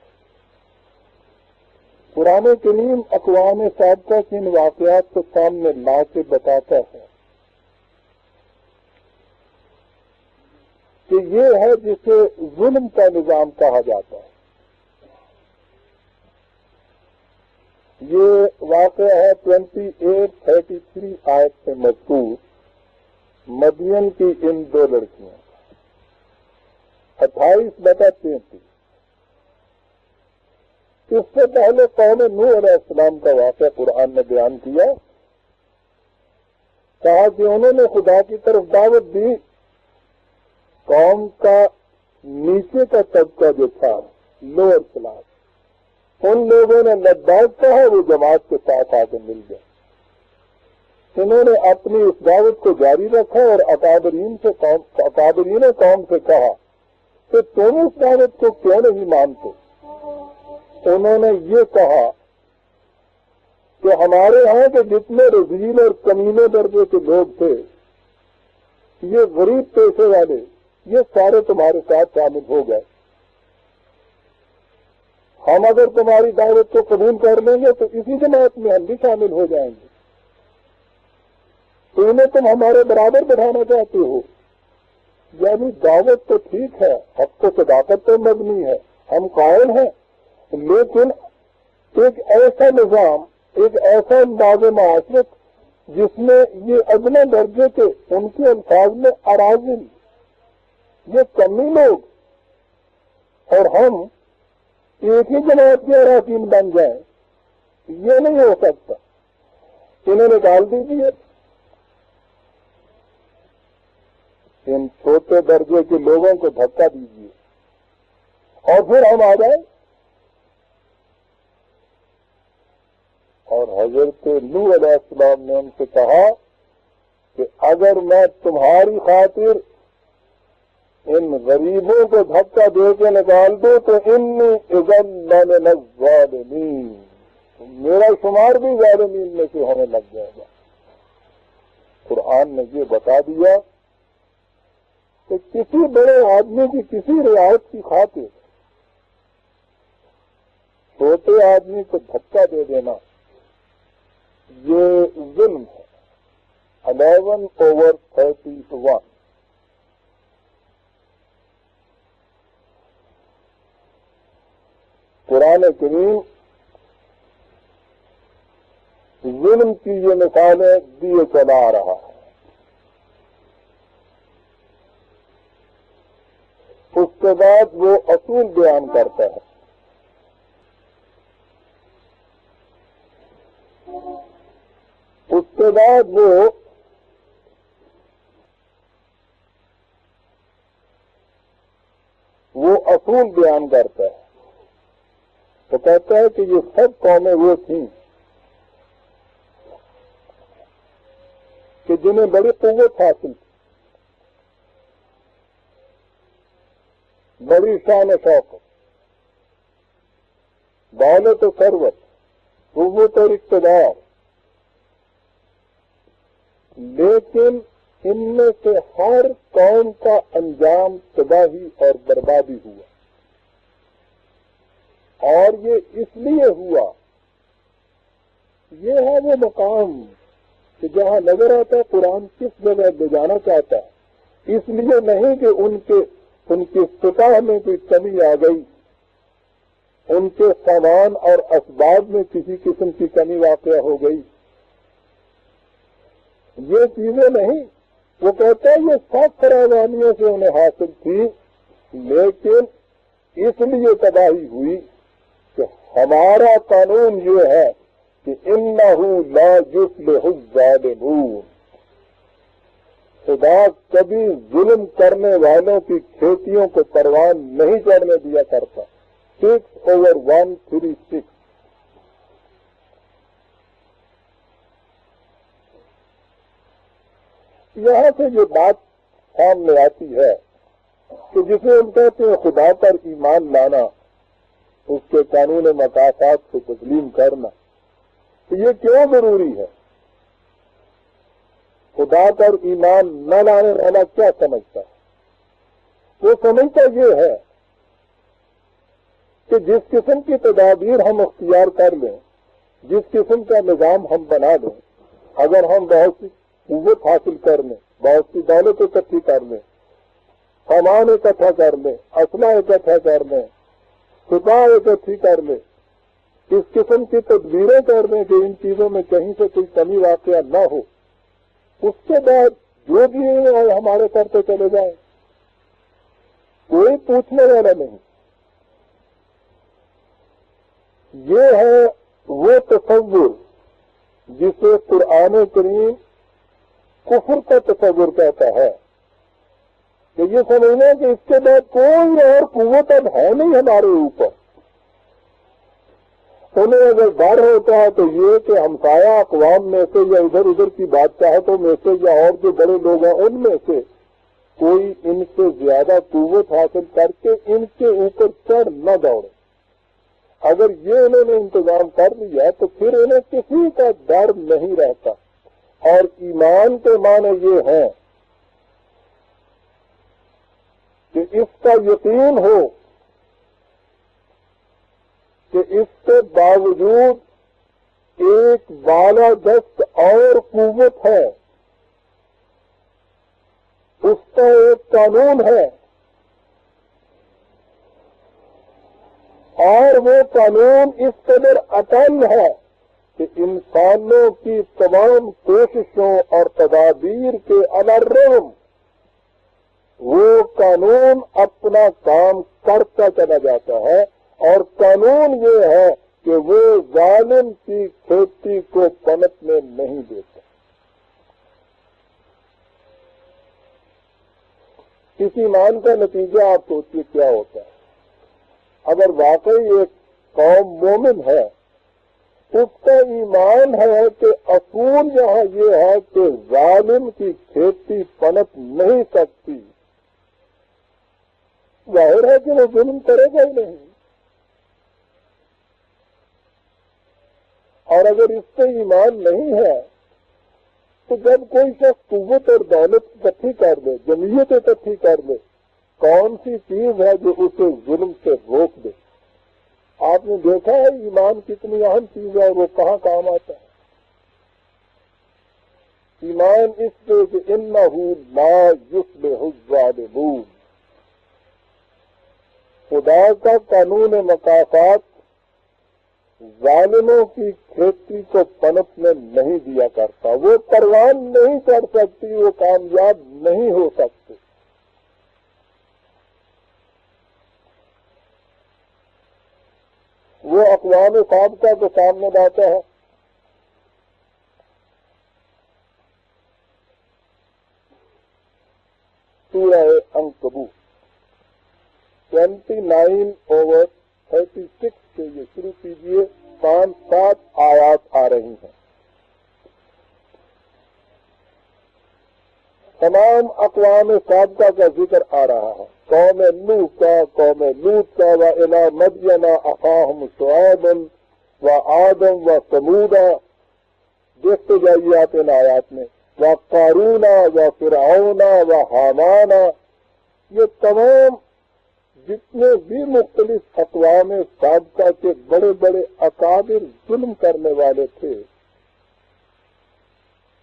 قرآن کریم اقوام سابقہ کے ان واقعات کو سامنے لا کے بتاتا ہے کہ یہ ہے جسے ظلم کا نظام کہا جاتا ہے. یہ واقعہ ہے 28:33 آیت سے مذکور مدین کی ان دو لڑکیاں، 28/33. اس سے پہلے قوم نوح علیہ السلام کا واقعہ قرآن نے بیان کیا. کہا کہ انہوں نے خدا کی طرف دعوت دی. قوم کا نیچے کا طبقہ جو تھا، لوور کلاس، ان لوگوں نے لداخ کہا وہ جماعت کے ساتھ آ کے مل گئے. انہوں نے اپنی اس دعوت کو جاری رکھا اور اکابرین قوم سے کہا کہ تم اس دعوت کو کیوں نہیں مانتے؟ انہوں نے یہ کہا کہ ہمارے ہاں کے جتنے رذیل اور کمینے درجے کے لوگ تھے، یہ غریب پیشے والے، یہ سارے تمہارے ساتھ شامل ہو گئے. ہم اگر تمہاری دعوت کو قبول کر لیں گے تو اسی جماعت میں ہم بھی شامل ہو جائیں گے. تو انہیں تم ہمارے برابر بڑھانا چاہتے ہو؟ یعنی دعوت تو ٹھیک ہے، حق و صداقت تو مبنی ہے، ہم قائل ہیں، لیکن ایک ایسا نظام، ایک ایسا انداز معاشرت جس میں یہ ادنی درجے کے ان کے الفاظ میں اراذل، یہ کمی لوگ، اور ہم ایک ہی جماعت کے اراکین بن جائیں، یہ نہیں ہو سکتا. انہیں نکال دیجیے. ان چھوٹے درجے کے لوگوں کو دھکا دیجیے اور پھر ہم آ جائیں. اور حضرت نوح علیہ السلام نے ان سے کہا کہ اگر میں تمہاری خاطر ان غریبوں کو دھکا دے کے نکال دوں تو انی اذن لمن الظالمین، میرا شمار بھی ظالمین میں سے ہونے لگ جائے گا. قرآن نے یہ بتا دیا کہ کسی بڑے آدمی کی کسی رعایت کی خاطر چھوٹے آدمی کو دھکا دے دینا یہ ظلم ہے. 11/31. قرآن کریم ظلم کی یہ مثالیں دیے چلا رہا ہے. اس کے بعد وہ اصول بیان کرتا ہے. اس کے بعد وہ اصول بیان کرتا ہے. تو کہتا ہے کہ یہ سب قومیں وہ تھیں کہ جنہیں بڑی قوت حاصل تھی، بڑی شان و شوقت، دولت و ثروت، قوت اور اقتدار، لیکن ان میں سے ہر قوم کا انجام تباہی اور بربادی ہوا. اور یہ اس لیے ہوا، یہ ہے وہ مقام کہ جہاں نظر آتا ہے قرآن کس جگہ لے جانا چاہتا ہے. اس لیے نہیں کہ ان کی سطح میں کوئی کمی آ گئی، ان کے سامان اور اسباب میں کسی قسم کی کمی واقع ہو گئی، یہ چیزیں نہیں. وہ کہتا ہے یہ سب فراوانیوں سے انہیں حاصل تھی، لیکن اس لیے تباہی ہوئی کہ ہمارا قانون یہ ہے کہ انہ لا یفلح الظالمون، خدا کبھی ظلم کرنے والوں کی کھیتیوں کو پروان نہیں چڑھنے دیا کرتا. 6/136. یہاں سے یہ بات سامنے آتی ہے کہ جسے ہم کہتے ہیں خدا پر ایمان لانا، اس کے قانون مقاصد کو تسلیم کرنا، تو یہ کیوں ضروری ہے؟ خدا پر ایمان نہ لانے والا کیا سمجھتا ہے؟ وہ سمجھتا یہ ہے کہ جس قسم کی تدابیر ہم اختیار کر لیں، جس قسم کا نظام ہم بنا لیں، اگر ہم بہت سی قوت حاصل کر لیں، بہت سی دولت اکٹھی کر لیں، سامان اکٹھا کر لیں، اسلحہ اکٹھا کر لیں، سپاہ اکٹھی کر لیں، اس قسم کی تدبیریں کر لیں کہ ان چیزوں میں کہیں سے کوئی کمی واقع نہ ہو، اس کے بعد جو بھی ہمارے کرتے چلے جائیں، کوئی پوچھنے والا نہیں. یہ ہے وہ تصور جسے قرآن کریم کفر کا تصور کہتا ہے کہ یہ سمجھنا کہ اس کے بعد کوئی اور قوت اب ہے نہیں ہمارے اوپر. انہیں اگر ڈر ہوتا ہے تو یہ کہ ہمسایہ اقوام میں سے یا ادھر ادھر کی بادشاہتوں میں سے یا اور جو بڑے لوگ ہیں ان میں سے کوئی ان سے زیادہ قوت حاصل کر کے ان کے اوپر چڑھ نہ دوڑے. اگر یہ انہوں نے انتظام کر لیا تو پھر انہیں کسی کا ڈر نہیں رہتا. اور ایمان کے معنی یہ ہے کہ اس کا یقین ہو کہ اس کے باوجود ایک بالادست اور قوت ہے، اس کا ایک قانون ہے، اور وہ قانون اس قدر اٹل ہے کہ انسانوں کی تمام کوششوں اور تدابیر کے الرغم وہ قانون اپنا کام کرتا چلا جاتا ہے. اور قانون یہ ہے کہ وہ ظالم کی کھیتی کو پنپنے نہیں دیتا. اس ایمان کا نتیجہ آپ سوچیے کیا ہوتا ہے. اگر واقعی ایک قوم مومن ہے، اس کا ایمان ہے کہ اصول یہاں یہ ہے کہ ظالم کی کھیتی پنپ نہیں سکتی، ظاہر ہے کہ وہ ظلم کرے گا ہی نہیں. اور اگر اس سے ایمان نہیں ہے تو جب کوئی شخص قوت اور دولت اکٹھی کر لے، جمعیت اکٹھی کر لے، کون سی چیز ہے جو اسے ظلم سے روک دے؟ آپ نے دیکھا ہے ایمان کتنی اہم چیز ہے اور وہ کہاں کام آتا ہے. ایمان اس سے کہ انہ لا یفلح الظالمون، خدا کا قانون مکافات ظالموں کی کھیتی کو پنپنے نہیں دیا کرتا. وہ پروان نہیں چڑھ سکتی، وہ کامیاب نہیں ہو سکتے. وہ اقوام سابقہ کو سامنے لاتا ہے. سورہ عنکبوت 29/36 سے یہ شروع کیجئے. 5-7 آیات آ رہی ہیں. تمام اقوام سابقہ کا ذکر آ رہا ہے. قوم نوح کا، قوم لوط کا، وَإِلَىٰ مَدْيَنَ أَخَاهُمْ شُعَيْبًا وَعَادًا وَثَمُودًا. دیکھتے جائیے آپ ان آیات میں. وَقَارُونَ وَفِرْعَوْنَ وَحَامَانَ. یہ تمام جتنے بھی مختلف اقوام سابقہ کے بڑے بڑے اکابر ظلم کرنے والے تھے،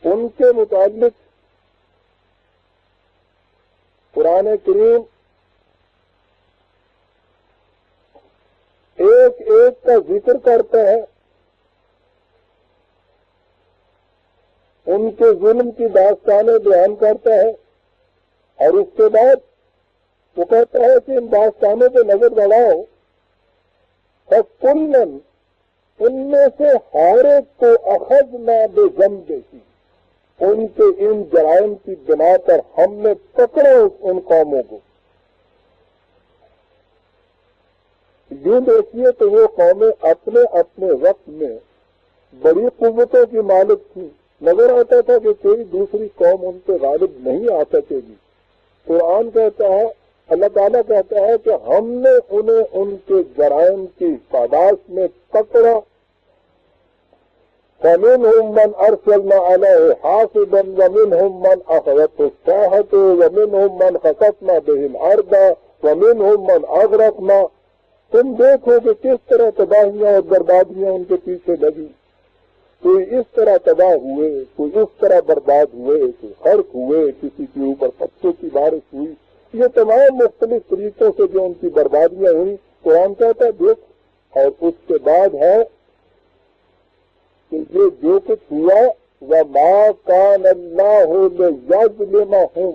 ان کے متعلق قرآن کریم ایک ایک کا ذکر کرتا ہے، ان کے ظلم کی داستانیں بیان کرتا ہے، اور اس کے بعد وہ کہتا ہے کہ ان داستانوں پہ نظر بڑھاؤ، فَكُلًّا ان میں سے ہر ایک کو اخذنا بذنبہ، ان کے ان جرائم کی بنا پر ہم نے پکڑا ان قوموں کو. یوں دیکھیے تو وہ قومیں اپنے اپنے وقت میں بڑی قوتوں کی مالک تھیں. نظر آتا تھا کہ کوئی دوسری قوم ان پہ غالب نہیں آ سکے گی. قرآن کہتا ہے، اللہ تعالیٰ کہتا ہے کہ ہم نے انہیں ان کے جرائم کی پاداش میں پکڑا. فَمِنْهُمْ مَنْ أَرْسَلْنَا عَلَيْهِ حَاصِبًا وَمِنْهُمْ مَنْ أَخَذَتْهُ الصَّاعِقَةُ وَمِنْهُمْ مَنْ خَسَفْنَا بِهِ الْأَرْضَ وَمِنْهُمْ مَنْ أَغْرَقْنَا. تم دیکھو کہ کس طرح تباہیاں اور بربادیاں ان کے پیچھے لگی. کوئی اس طرح تباہ ہوئے، کوئی اس طرح برباد ہوئے، کوئی غرق ہوئے، کسی کے اوپر پتھروں کی بارش ہوئی. یہ تمام مختلف طریقوں سے جو ان کی بربادیاں ہوئی، قرآن کہتا ہے دیکھ. اور اس کے بعد ہے کہ یہ جو کچھ ہوا، وَمَا كَانَ اللَّهُ لِيَظْلِمَهُمْ،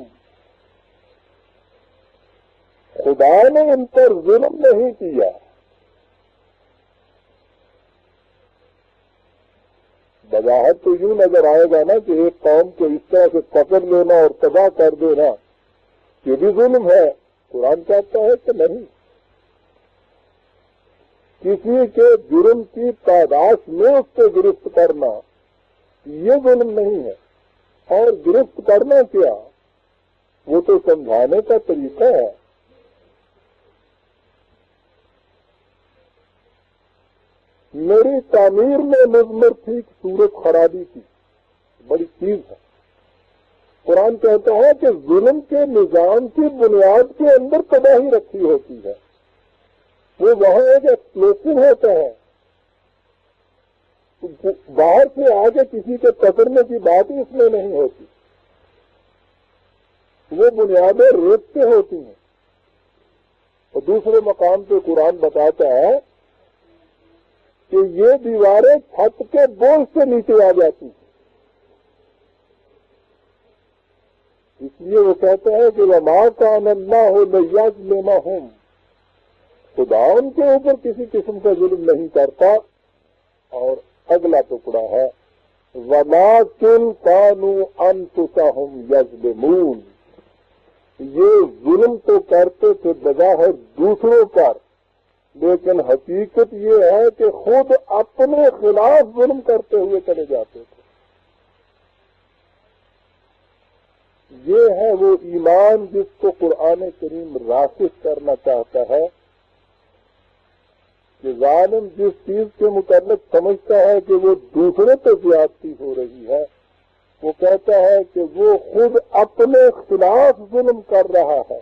خدا نے ان پر ظلم نہیں کیا. بظاہر تو یوں نظر آئے گا نا کہ ایک قوم کو اس طرح سے پکڑ لینا اور تباہ کر دینا یہ بھی ظلم ہے. قرآن کہتا ہے کہ نہیں. کسی کے جرم کی پاداش میں اس کو گرفت کرنا یہ ظلم نہیں ہے. اور گرفت کرنا کیا، وہ تو سمجھانے کا طریقہ ہے. میری تعمیر میں مضمر تھی کہ صورت خرابی کی بڑی چیز ہے. قرآن کہتا ہے کہ ظلم کے نظام کی بنیاد کے اندر تباہی رکھی ہوتی ہے. وہ وہاں ایک ایکسپلوسو ہوتا ہے، باہر سے آگے کسی کے پکڑنے کی بات ہی اس میں نہیں ہوتی. وہ بنیادیں ریت سے ہوتی ہیں. اور دوسرے مقام پہ قرآن بتاتا ہے کہ یہ دیواریں چھت کے بوجھ سے نیچے آ جاتی ہیں. اس لیے وہ کہتے ہیں کہ وَمَا كَانَ اللَّهُ لِيَظْلِمَهُمْ، خدا ان کے اوپر کسی قسم کا ظلم نہیں کرتا. اور اگلا ٹکڑا ہے وَلَٰكِن كَانُوا أَنفُسَهُمْ يَظْلِمُونَ، یہ ظلم تو کرتے تھے بظاہر دوسروں پر، لیکن حقیقت یہ ہے کہ خود اپنے خلاف ظلم کرتے ہوئے چلے جاتے تھے. یہ ہے وہ ایمان جس کو قرآن کریم راسخ کرنا چاہتا ہے کہ ظالم جس چیز کے متعلق سمجھتا ہے کہ وہ دوسرے پہ زیادتی ہو رہی ہے، وہ کہتا ہے کہ وہ خود اپنے خلاف ظلم کر رہا ہے.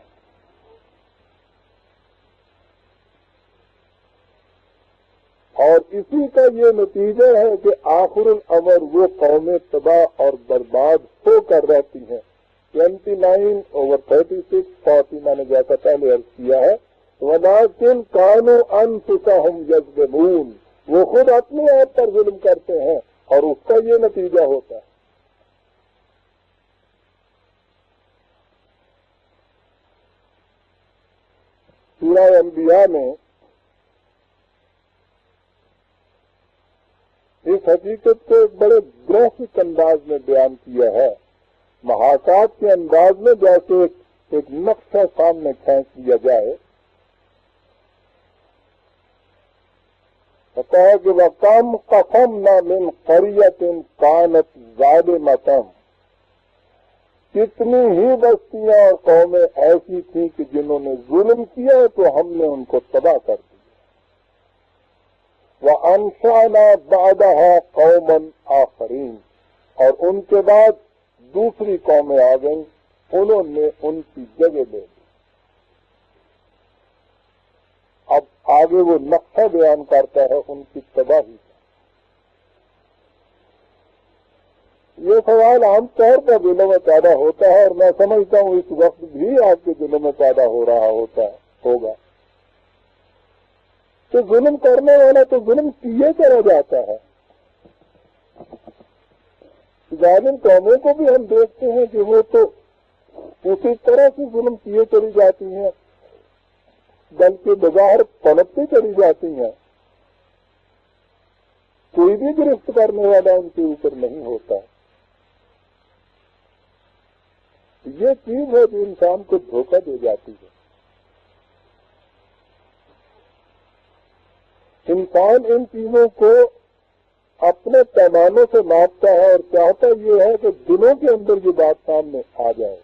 اور اسی کا یہ نتیجہ ہے کہ آخر الامر وہ قومیں تباہ اور برباد ہو کر رہتی ہیں. 29/36 40 میں نے جیسا پہلے عرض کیا ہے وَلَٰكِن كَانُوا أَنفُسَهُمْ يَظْلِمُونَ، وہ خود اپنے آپ پر ظلم کرتے ہیں اور اس کا یہ نتیجہ ہوتا ہے. سورہ انبیاء میں اس حقیقت کو ایک بڑے گرافک انداز میں بیان کیا ہے، محاکات کے انداز میں، جیسے ایک نقشہ سامنے کھینچ لیا جائے. کہتا ہے کہ وَكَمْ قَصَمْنَا مِنْ قَرْيَةٍ كَانَتْ ظَالِمَةً، کتنی ہی بستیاں اور قومیں ایسی تھیں کہ جنہوں نے ظلم کیا تو ہم نے ان کو تباہ کر دیا. وَأَنشَأْنَا بَعْدَهَا قَوْمًا آخَرِينَ، اور ان کے بعد دوسری قومیں آ گئیں، انہوں نے ان کی جگہ لے لی. اب آگے وہ نقشہ بیان کرتا ہے ان کی تباہی. یہ سوال عام طور پر دلوں میں پیدا ہوتا ہے، اور میں سمجھتا ہوں اس وقت بھی آپ کے دلوں میں پیدا ہو رہا ہوگا کہ ظلم کرنے والا تو ظلم کیے چلا جاتا ہے. ظالم قوموں کو بھی ہم دیکھتے ہیں کہ وہ تو اسی طرح سے ظلم کیے چلی جاتی ہیں، بلکہ بظاہر پنپتی چلی جاتی ہیں. کوئی بھی گرفت کرنے والا ان کے اوپر نہیں ہوتا. یہ چیز ہے جو انسان کو دھوکہ دے جاتی ہے. انسان ان چیزوں کو اپنے پیمانوں سے ناپتا ہے اور چاہتا یہ ہے کہ دنوں کے اندر یہ بات سامنے آ جائے.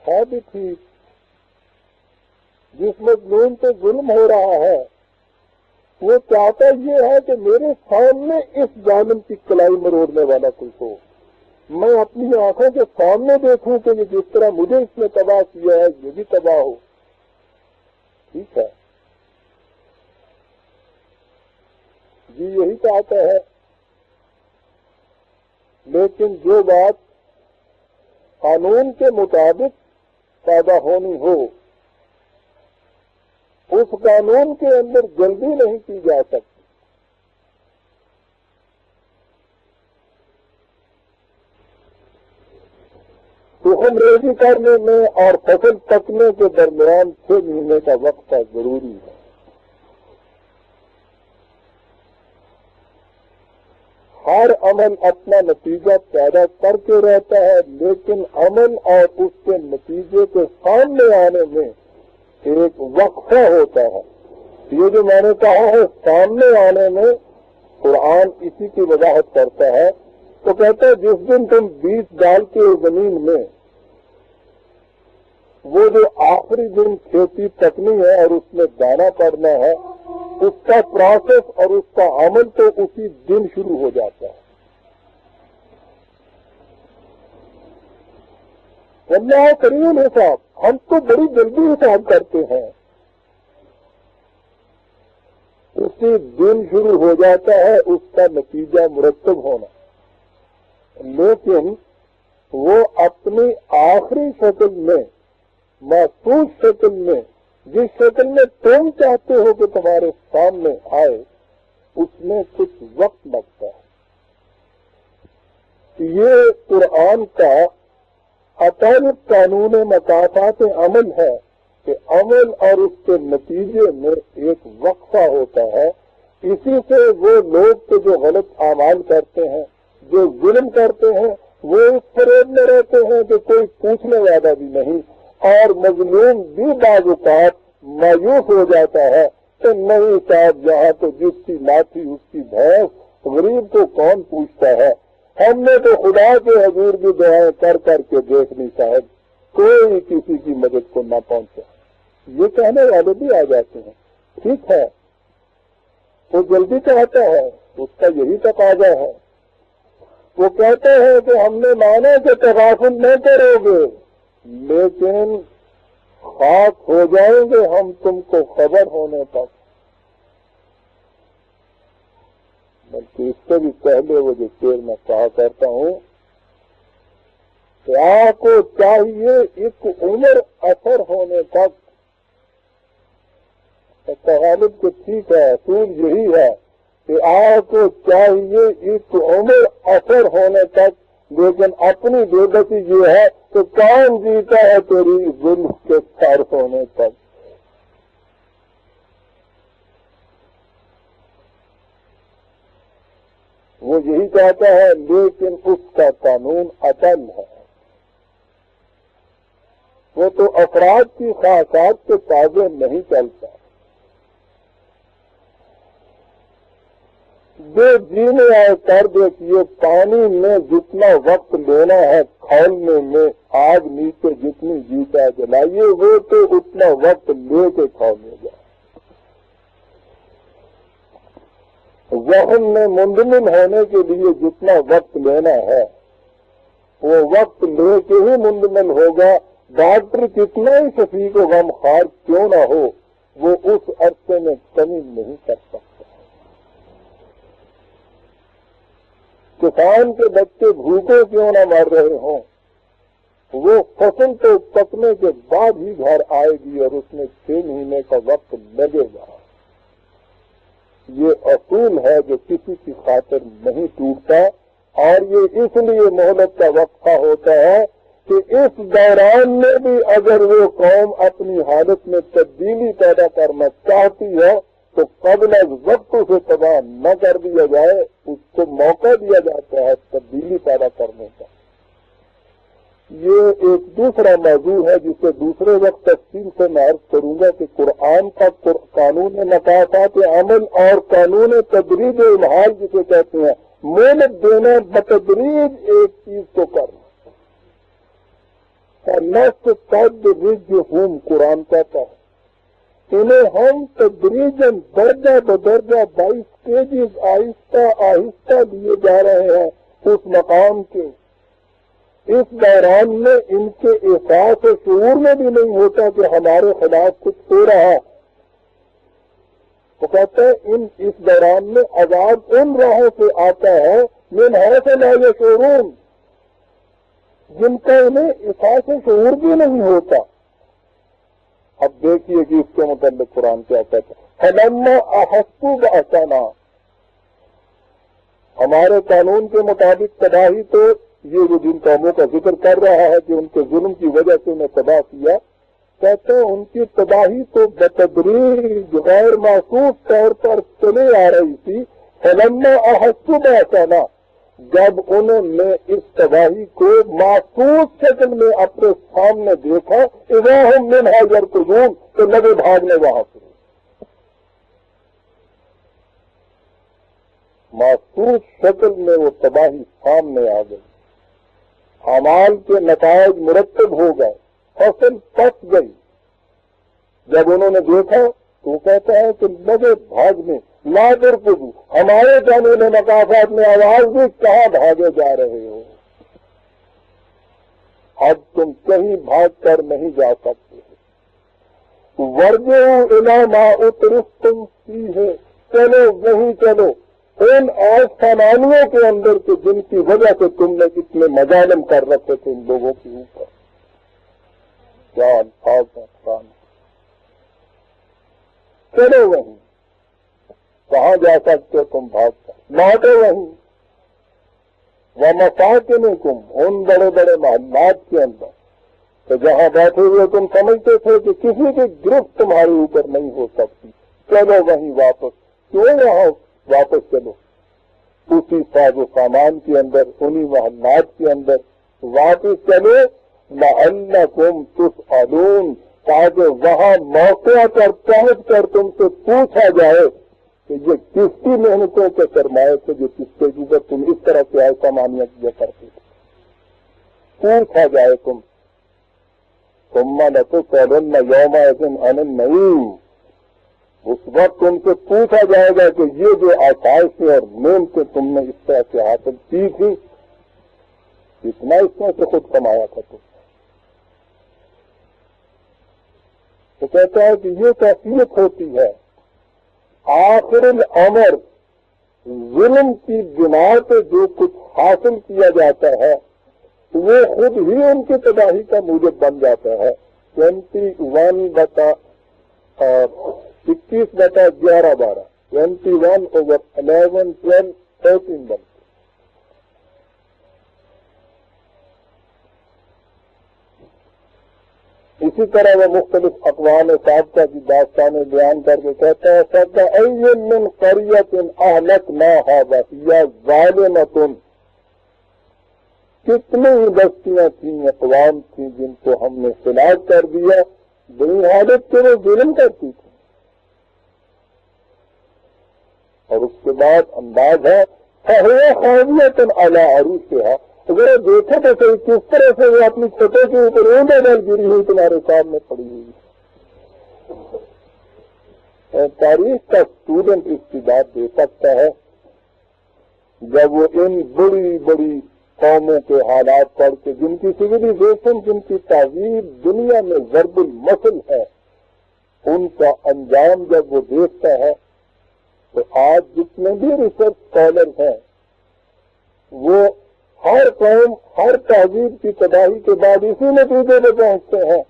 ہے بھی ٹھیک، جس مظلوم پہ ظلم ہو رہا ہے وہ چاہتا یہ ہے کہ میرے سامنے اس ظالم کی کلائی مروڑنے والا کوئی ہو، میں اپنی آنکھوں کے سامنے دیکھوں کہ یہ جس طرح مجھے اس نے تباہ کیا ہے یہ بھی تباہ ہو. ٹھیک ہے جی، یہی چاہتا ہے. لیکن جو بات قانون کے مطابق پیدا ہونی ہو اس قانون کے اندر جلدی نہیں کی جا سکتی. تخم ریزی کرنے میں اور فصل پکنے کے درمیان 6 مہینے کا وقت ضروری ہے. ہر عمل اپنا نتیجہ پیدا کر کے رہتا ہے، لیکن عمل اور اس کے نتیجے کے سامنے آنے میں ایک وقفہ ہوتا ہے. یہ جو میں نے کہا ہے سامنے آنے میں قرآن اسی کی وضاحت کرتا ہے. تو کہتا ہے جس دن تم بیج ڈال کے زمین میں، وہ جو آخری دن کھیتی پکنی ہے اور اس میں دانا پڑنا ہے، اس کا پروسیس اور اس کا عمل تو اسی دن شروع ہو جاتا ہے. اللہ کریم حساب، ہم تو بڑی جلدی حساب کرتے ہیں، اسی دن شروع ہو جاتا ہے اس کا نتیجہ مرتب ہونا. لیکن وہ اپنی آخری شکل میں، محسوس شکل میں، جس شکل میں تم چاہتے ہو کہ تمہارے سامنے آئے، اس میں کچھ وقت لگتا ہے. یہ قرآن کا اطالب قانون مکافات عمل ہے کہ عمل اور اس کے نتیجے میں ایک وقفہ ہوتا ہے. اسی سے وہ لوگ تو جو غلط اعمال کرتے ہیں، جو ظلم کرتے ہیں، وہ اس فریب میں رہتے ہیں کہ کوئی پوچھنے والا بھی نہیں، اور مظلوم بھی بعض اوقات مایوس ہو جاتا ہے کہ نہیں صاحب، یہاں تو جس کی لاٹھی اس کی بھینس، غریب کو کون پوچھتا ہے. ہم نے تو خدا کے حضور کی دعائیں کر کر کے دیکھ لی صاحب، کوئی کسی کی مدد کو نہ پہنچا. یہ کہنے والے بھی آ جاتے ہیں. ٹھیک ہے، وہ جلدی چاہتا ہے، اس کا یہی تقاضا ہے. وہ کہتے ہیں کہ ہم نے مانا کہ تغافل نہ کرو گے، لیکن خاک ہو جائیں گے ہم تم کو خبر ہونے تک. بلکہ اس سے بھی پہلے وہ جو شعر میں کہا کرتا ہوں کہ آپ کو چاہیے ایک عمر اثر ہونے تک. غالب کو ٹھیک ہے، اصول یہی ہے کہ آپ کو چاہیے ایک عمر اثر ہونے تک، لیکن اپنی بے بسی یہ ہے کہ کون جیتا ہے تیری ظلم کے سر ہونے تک. وہ یہی چاہتا ہے، لیکن اس کا قانون اٹل ہے. وہ تو افراد کی خواہشات کے تابع نہیں چلتا. جو جینے آئے کر دیکھیے، پانی میں جتنا وقت لینا ہے کھولنے میں، آگ نیچے جتنی جیتا جلائیے، وہ تو اتنا وقت لے کے کھولنے جائے. ذہن میں منضمن ہونے کے لیے جتنا وقت لینا ہے، وہ وقت لے کے ہی منضمن ہوگا. ڈاکٹر کتنا ہی شفیق و غمخوار کیوں نہ ہو، وہ اس عرصے میں کمی نہیں کر سکتا. کسان کے بچے بھوکے کیوں نہ مر رہے ہوں، وہ فصل تو پکنے کے بعد ہی گھر آئے گی اور اس میں 6 مہینے کا وقت لگے گا. یہ اصول ہے جو کسی کی خاطر نہیں ٹوٹتا، اور یہ اس لیے مہلت کا وقفہ ہوتا ہے کہ اس دوران میں بھی اگر وہ قوم اپنی حالت میں تبدیلی پیدا کرنا چاہتی ہے تو قبل از وقت اسے تباہ نہ کر دیا جائے، اس کو موقع دیا جاتا ہے تبدیلی پیدا کرنے کا. یہ ایک دوسرا موضوع ہے جسے دوسرے وقت تفصیل سے میں عرض کروں گا کہ قرآن کا قانون مکافات عمل اور قانون تدریج امہال جسے کہتے ہیں، مہلت دینا بتدریج ایک چیز کو کرنا. نفس تدریجہم قرآن کہتا ہے، انہیں ہم تدریجاً درجہ بدرجہ 22 سٹیجز آہستہ آہستہ دیے جا رہے ہیں اس مقام کے. اس دوران میں ان کے احساس و شعور میں بھی نہیں ہوتا کہ ہمارے خلاف کچھ ہو رہا. وہ کہتے ہیں اس دوران میں عذاب ان راہوں سے آتا ہے من حیث لا یشعرون، جن کا انہیں احساس و شعور بھی نہیں ہوتا. اب دیکھیے کہ اس کے متعلق قرآن کیا کہتا ہے، فَلَمَّا أَحَسُّوا بَأْسَنَا. ہمارے قانون کے مطابق تباہی تو یہ جو جن قوموں کا ذکر کر رہا ہے کہ ان کے ظلم کی وجہ سے انہیں تباہ کیا، کہتے ہیں ان کی تباہی تو بتدریج غیر محسوس طور پر چلے آ رہی تھی. فَلَمَّا أَحَسُّوا بَأْسَنَا، جب انہوں نے اس تباہی کو محسوس شکل میں اپنے سامنے دیکھا، اِذَا هُم مِنْهَا يَرْكُضُونَ، تو لگے بھاگنے وہاں سے. اس شکل میں وہ تباہی سامنے آ گئی، اعمال کے نتائج مرتب ہو گئے، فصل پس گئی۔ جب انہوں نے دیکھا تو کہتا ہے کہ لگے بھاگنے، لا ترکضوا، ہمارے قانون مقاصد میں آواز بھی، کہاں بھاگے جا رہے ہو؟ اب تم کہیں بھاگ کر نہیں جا سکتے، ورجعوا الی ما اترفتم فیہ، چلو وہیں چلو ان آستانیوں کے اندر کے جن کی وجہ سے تم نے اتنے مظالم کر رکھے تھے ان لوگوں کے اوپر۔ کیا الفاظ ہیں قرآن، چلو وہیں، کہاں جا سکتے تم بھاگ کر، لوٹو وہیں، ومساکنکم، ان بڑے بڑے محلات کے اندر تو جہاں بیٹھے ہوئے تم سمجھتے تھے کہ کسی کی گرفت تمہارے اوپر نہیں ہو سکتی، چلو وہیں واپس، کیوں وہاں واپس چلو، اسی ساز و سامان کے اندر، انہی محلات کے اندر واپس چلو، لعلکم تسألون، تاکہ وہاں موقع پر پہنچ کر تم سے پوچھا جائے کہ یہ کس کی محنتوں کے سرمایہ سے جو کس کے اوپر تم اس طرح سے ایسا مانیہ کیا کرتے تھے، پوچھا جائے تم۔ ثم لتسألن یومئذ عن النعیم، اس وقت تم سے پوچھا جائے گا کہ یہ جو آسائشیں اور نعمتیں تم نے اس طرح سے حاصل کی تھی، اتنا اس میں سے خود کمایا تھا تم۔ تو کہتا ہے کہ یہ کیفیت ہوتی ہے آخر الامر، ظلم کی بنا پہ جو کچھ حاصل کیا جاتا ہے وہ خود ہی ان کی تباہی کا موجب بن جاتا ہے۔ 21/11/12، 21/11/12 بن۔ اسی طرح وہ مختلف اقوام سابقہ کی داستانیں بیان کر کے کہتا ہے فَكَأَيٍّ مِّن قَرْيَةٍ أَهْلَكْنَاهَا وَهِيَ ظَالِمَةٌ، کتنی ہی بستیاں تھیں، اقوام تھیں جن کو ہم نے ہلاک کر دیا بری حالت کے وہ ظلم کرتی تھی۔ اور اس کے بعد انداز ہے فَهِيَ خَاوِيَةٌ عَلَىٰ عَرُوشِهَا، اگر دیکھے تو صحیح کس طرح سے وہ اپنی چھتوں کے اوپر اونڈے ڈال گری ہوئی تمہارے سامنے پڑی ہوئی ہے۔ تاریخ کا اسٹوڈنٹ اس کی بات دے سکتا ہے جب وہ ان بڑی بڑی قوموں کے حالات پڑھ کے، جن کی سویلائزیشن، جن کی تہذیب دنیا میں ضرب المثل ہے، ان کا انجام جب وہ دیکھتا ہے تو آج جتنے بھی ریسرچ اسکالر ہیں وہ ہر قوم، ہر تہذیب کی تباہی کے بعد اسی نتیجے پہ پہنچتے ہیں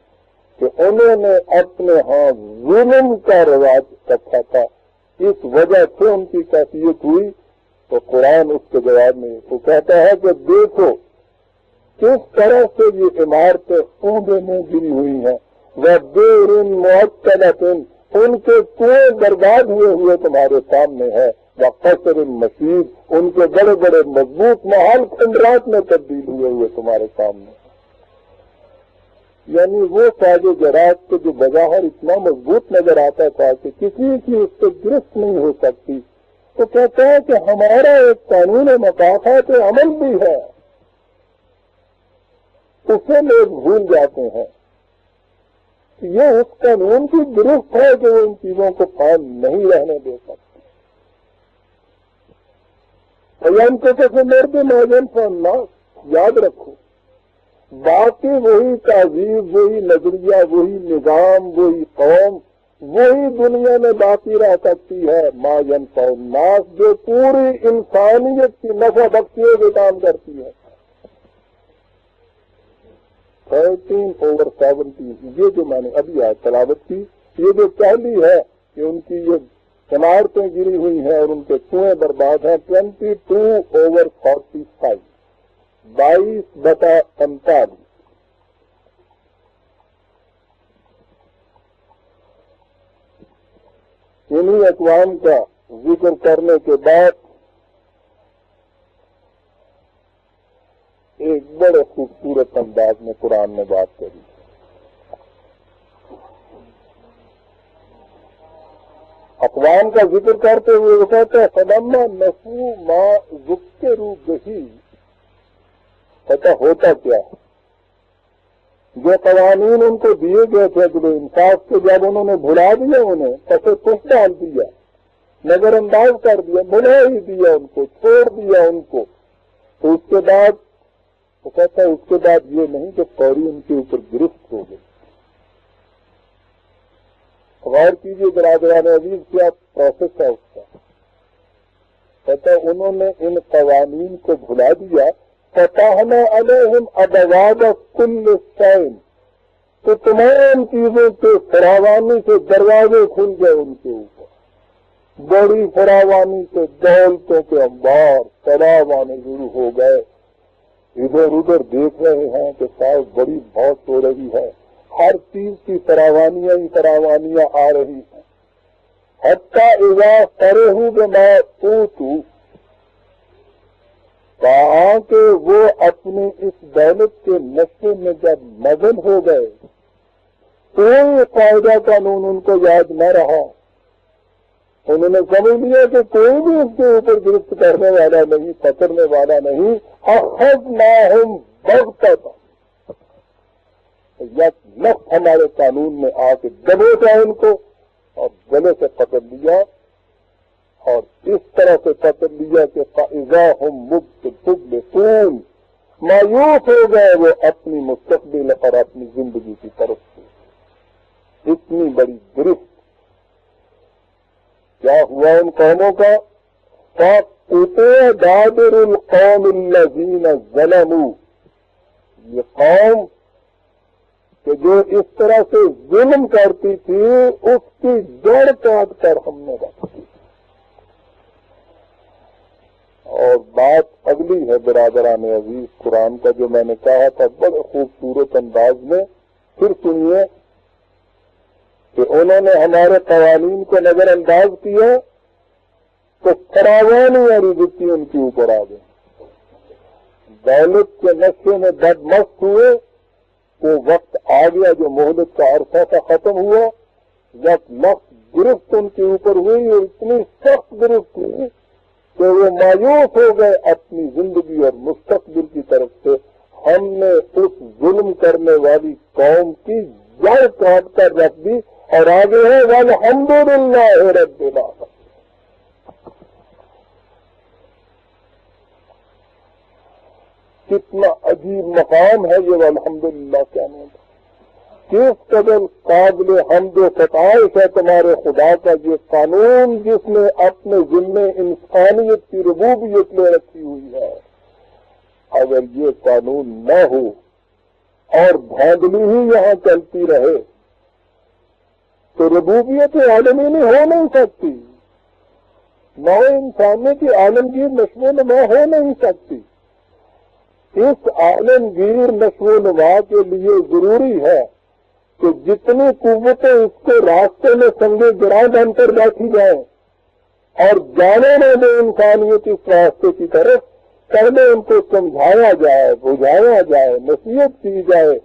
کہ انہوں نے اپنے ہاں ظلم کا رواج رکھا تھا، اس وجہ سے ان کی کیفیت ہوئی۔ تو قرآن اس کے جواب میں وہ کہتا ہے کہ دیکھو کس طرح سے یہ عمارتیں اونڈے میں گری ہوئی ہیں، وَبِئْرٍ مُعَطَّلَةٍ، ان کے کنویں برباد ہوئے تمہارے سامنے ہے، وَقَصْرٍ مَشِيدٍ، ان کے بڑے بڑے مضبوط محل کھنڈرات میں تبدیل ہوئے تمہارے سامنے۔ یعنی وہ ساز و جرات جو بظاہر اتنا مضبوط نظر آتا تھا کہ کسی کی اس سے گرفت نہیں ہو سکتی، تو کہتا ہے کہ ہمارا ایک قانون مقاصد عمل بھی ہے، اسے لوگ بھول جاتے ہیں۔ یہ اس قانون کی گرفت ہے کہ وہ ان چیزوں کو قائم نہیں رہنے دے سکتے۔ مرد موجن فننا، یاد رکھو باقی وہی تہذیب، وہی نظریہ، وہی نظام، وہی قوم، وہی دنیا میں باقی رہ سکتی ہے ما ينفع الناس، جو پوری انسانیت کی نفع بخشیوں کے کام کرتی ہے۔ 13/17، یہ جو میں نے ابھی آج تلاوت کی، یہ جو پہلی ہے کہ ان کی یہ عمارتیں گری ہوئی ہیں اور ان کے کنویں برباد ہیں، 22/45، 22/45۔ انہی اقوام کا ذکر کرنے کے بعد ایک بڑے خوبصورت انداز میں قرآن نے بات کری۔ اقوام کا ذکر کرتے ہوئے وہ کہتا ہے فلما نسوا ما ذکروا بہ، پتہ ہوتا کیا ہے، جو قوانین ان کو دیے گئے تھے کہ انصاف کے جب انہوں نے بھلا دیا انہیں پسے کچھ ڈال دیا، نظر انداز کر دیا، بھلا ہی دیا ان کو، چھوڑ دیا ان کو، تو اس کے بعد وہ کہتا ہے اس کے بعد یہ نہیں کہ فوری ان کے اوپر گرفت ہو گئی۔ غور کیجیے برادران عزیز کیا پروسیس ہے اس کا، کہتا ہے انہوں نے ان قوانین کو بھلا دیا، فتحنا علیہم ابواب کل شیء، تو تمام چیزوں کے فراوانی سے دروازے کھل گئے ان کے اوپر، بڑی فراوانی سے دولتوں کے انبار تالاب آنے شروع ہو گئے، ادھر ادھر دیکھ رہے ہیں کہ شاید بڑی بہت ہو رہی ہے، ہر چیز کی فراوانیاں ہی فراوانیاں آ رہی ہیں، حتی اذا فرحوا بما اوتوا، کہا کہ وہ اپنی اس دولت کے نشے میں جب مگن ہو گئے، کوئی قاعدہ قانون ان کو یاد نہ رہا، انہوں نے سمجھ لیا کہ کوئی بھی اس کے اوپر گرفت کرنے والا نہیں، پکڑنے والا نہیں، اخذناہم بغتۃ، یک لفظ ہمارے قانون میں آ کے دبوچا ان کو اور گلے سے پکڑ لیا، اور اس طرح سے پکڑ لیا کہ فَإِذَا هُمْ مُبْلِسُونَ، مایوس ہو گئے وہ اپنی مستقبل اور اپنی زندگی کی طرف سے، اتنی بڑی گرفت۔ کیا ہوا ان قوموں کا؟ فَقُطِعَ دَابِرُ الْقَوْمِ الَّذِينَ ظَلَمُوا، یہ قوم کہ جو اس طرح سے ظلم کرتی تھی اس کی جڑ کاٹ کر ہم نے رکھ دی۔ اور بات اگلی ہے برادران عزیز، قرآن کا جو میں نے کہا تھا بڑے خوبصورت انداز میں، پھر سنیے کہ انہوں نے ہمارے قوانین کو نظر انداز کیا تو فراوانیاں رزقی ان کے اوپر آ گئی، دولت کے نشے میں بدمست ہوئے، وہ وقت آ گیا جو مہلت کا عرصہ تھا ختم ہوا، جب لفظ گرفت ان کے اوپر ہوئی اور اتنی سخت گرفت ہوئی کہ وہ مایوس ہو گئے اپنی زندگی اور مستقبل کی طرف سے۔ ہم نے اس ظلم کرنے والی قوم کی جڑ کاٹ کر رکھ دی، اور آگے ہے والحمدللہ رب العالمین۔ کتنا عجیب مقام ہے یہ والحمدللہ کہنے کا، کس قدر قابل حمد و ستائش ہے تمہارے خدا کا یہ قانون جس نے اپنے ذمے انسانیت کی ربوبیت لے رکھی ہوئی ہے۔ اگر یہ قانون نہ ہو اور دھاندلی ہی یہاں چلتی رہے تو ربوبیت عالمینی ہو نہیں سکتی، نو انسانیت کی عالمگیر نشو و نما ہو نہیں سکتی۔ اس عالمگیر نشو و نما کے لیے ضروری ہے کہ جتنی قوتیں اس کو راستے میں سنگے گراں بن کر بیٹھی جائیں اور جانے نہ دے انسانیت اس راستے کی طرف، پہلے ان کو سمجھایا جائے، بجھایا جائے، نصیحت کی جائے،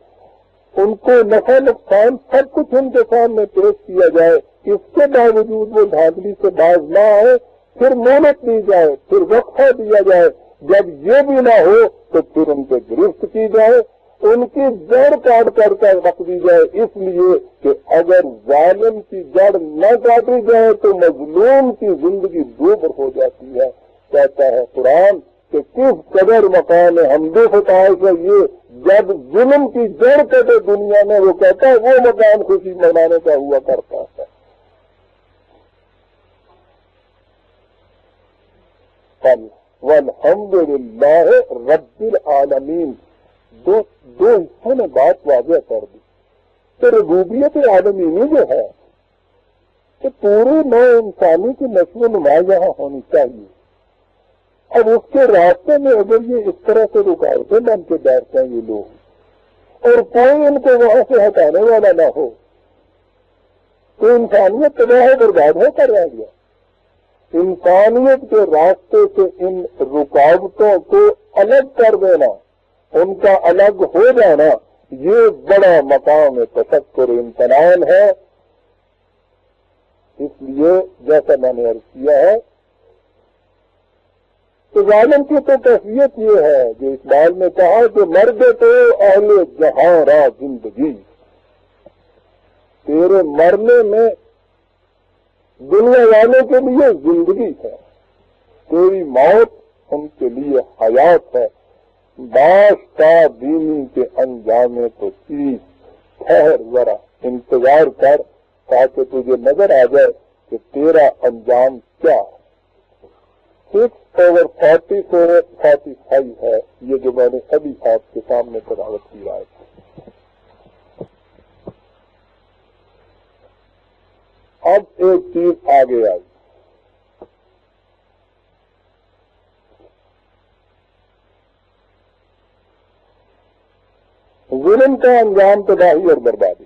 ان کو نفع نقصان سب کچھ ان کے سامنے پیش کیا جائے، اس کے باوجود وہ دھاندلی سے باز نہ آئے، پھر مہلت دی جائے، پھر وقفہ دیا جائے، جب یہ بھی نہ ہو تو پھر ان پہ گرفت کی جائے، ان کی جڑ کاٹ کر رکھ دی جائے، اس لیے کہ اگر ظالم کی جڑ نہ کاٹی جائے تو مظلوم کی زندگی دوبر ہو جاتی ہے۔ کہتا ہے قرآن کہ کس قدر مقام حمد و ستائش ہے یہ، جب ظلم کی جڑ کٹے دنیا میں، وہ کہتا ہے وہ مقام خوشی منانے کا ہوا کرتا ہے۔ والحمدللہ رب العالمین، دو حصوں میں بات واضح کر دی کہ ربوبیت عالمینی جو ہے کہ پوری نو انسانی کی نشو و نما یہاں ہونی چاہیے۔ اب اس کے راستے میں اگر یہ اس طرح سے رکاوٹیں بن کے بیٹھتے ہیں یہ لوگ اور کوئی ان کو وہاں سے ہٹانے والا نہ ہو تو انسانیت تباہ برباد ہو کر رہ گیا۔ انسانیت کے راستے سے ان رکاوٹوں کو الگ کر دینا، ان کا الگ ہو جانا، یہ بڑا مقام تفکر امتنان ہے۔ اس لیے جیسا میں نے عرض کیا ہے تو ظالم کی تو کیفیت یہ ہے جو اقبال نے کہا کہ مرد تو اہل جہاں را زندگی، تیرے مرنے میں دنیا والوں کے لیے زندگی ہے، تیری موت ان کے لیے حیات ہے، باش تا دینی کے انجام تو چیز، ٹھہر ذرا انتظار کر تاکہ تجھے نظر آ جائے کہ تیرا انجام کیا ہے۔ 6/44-45 ہے یہ جو میں نے ابھی آپ کے سامنے تلاوت کی ہے۔ اب ایک چیز آگے آئی، ظلم کا انجام تباہی اور بربادی،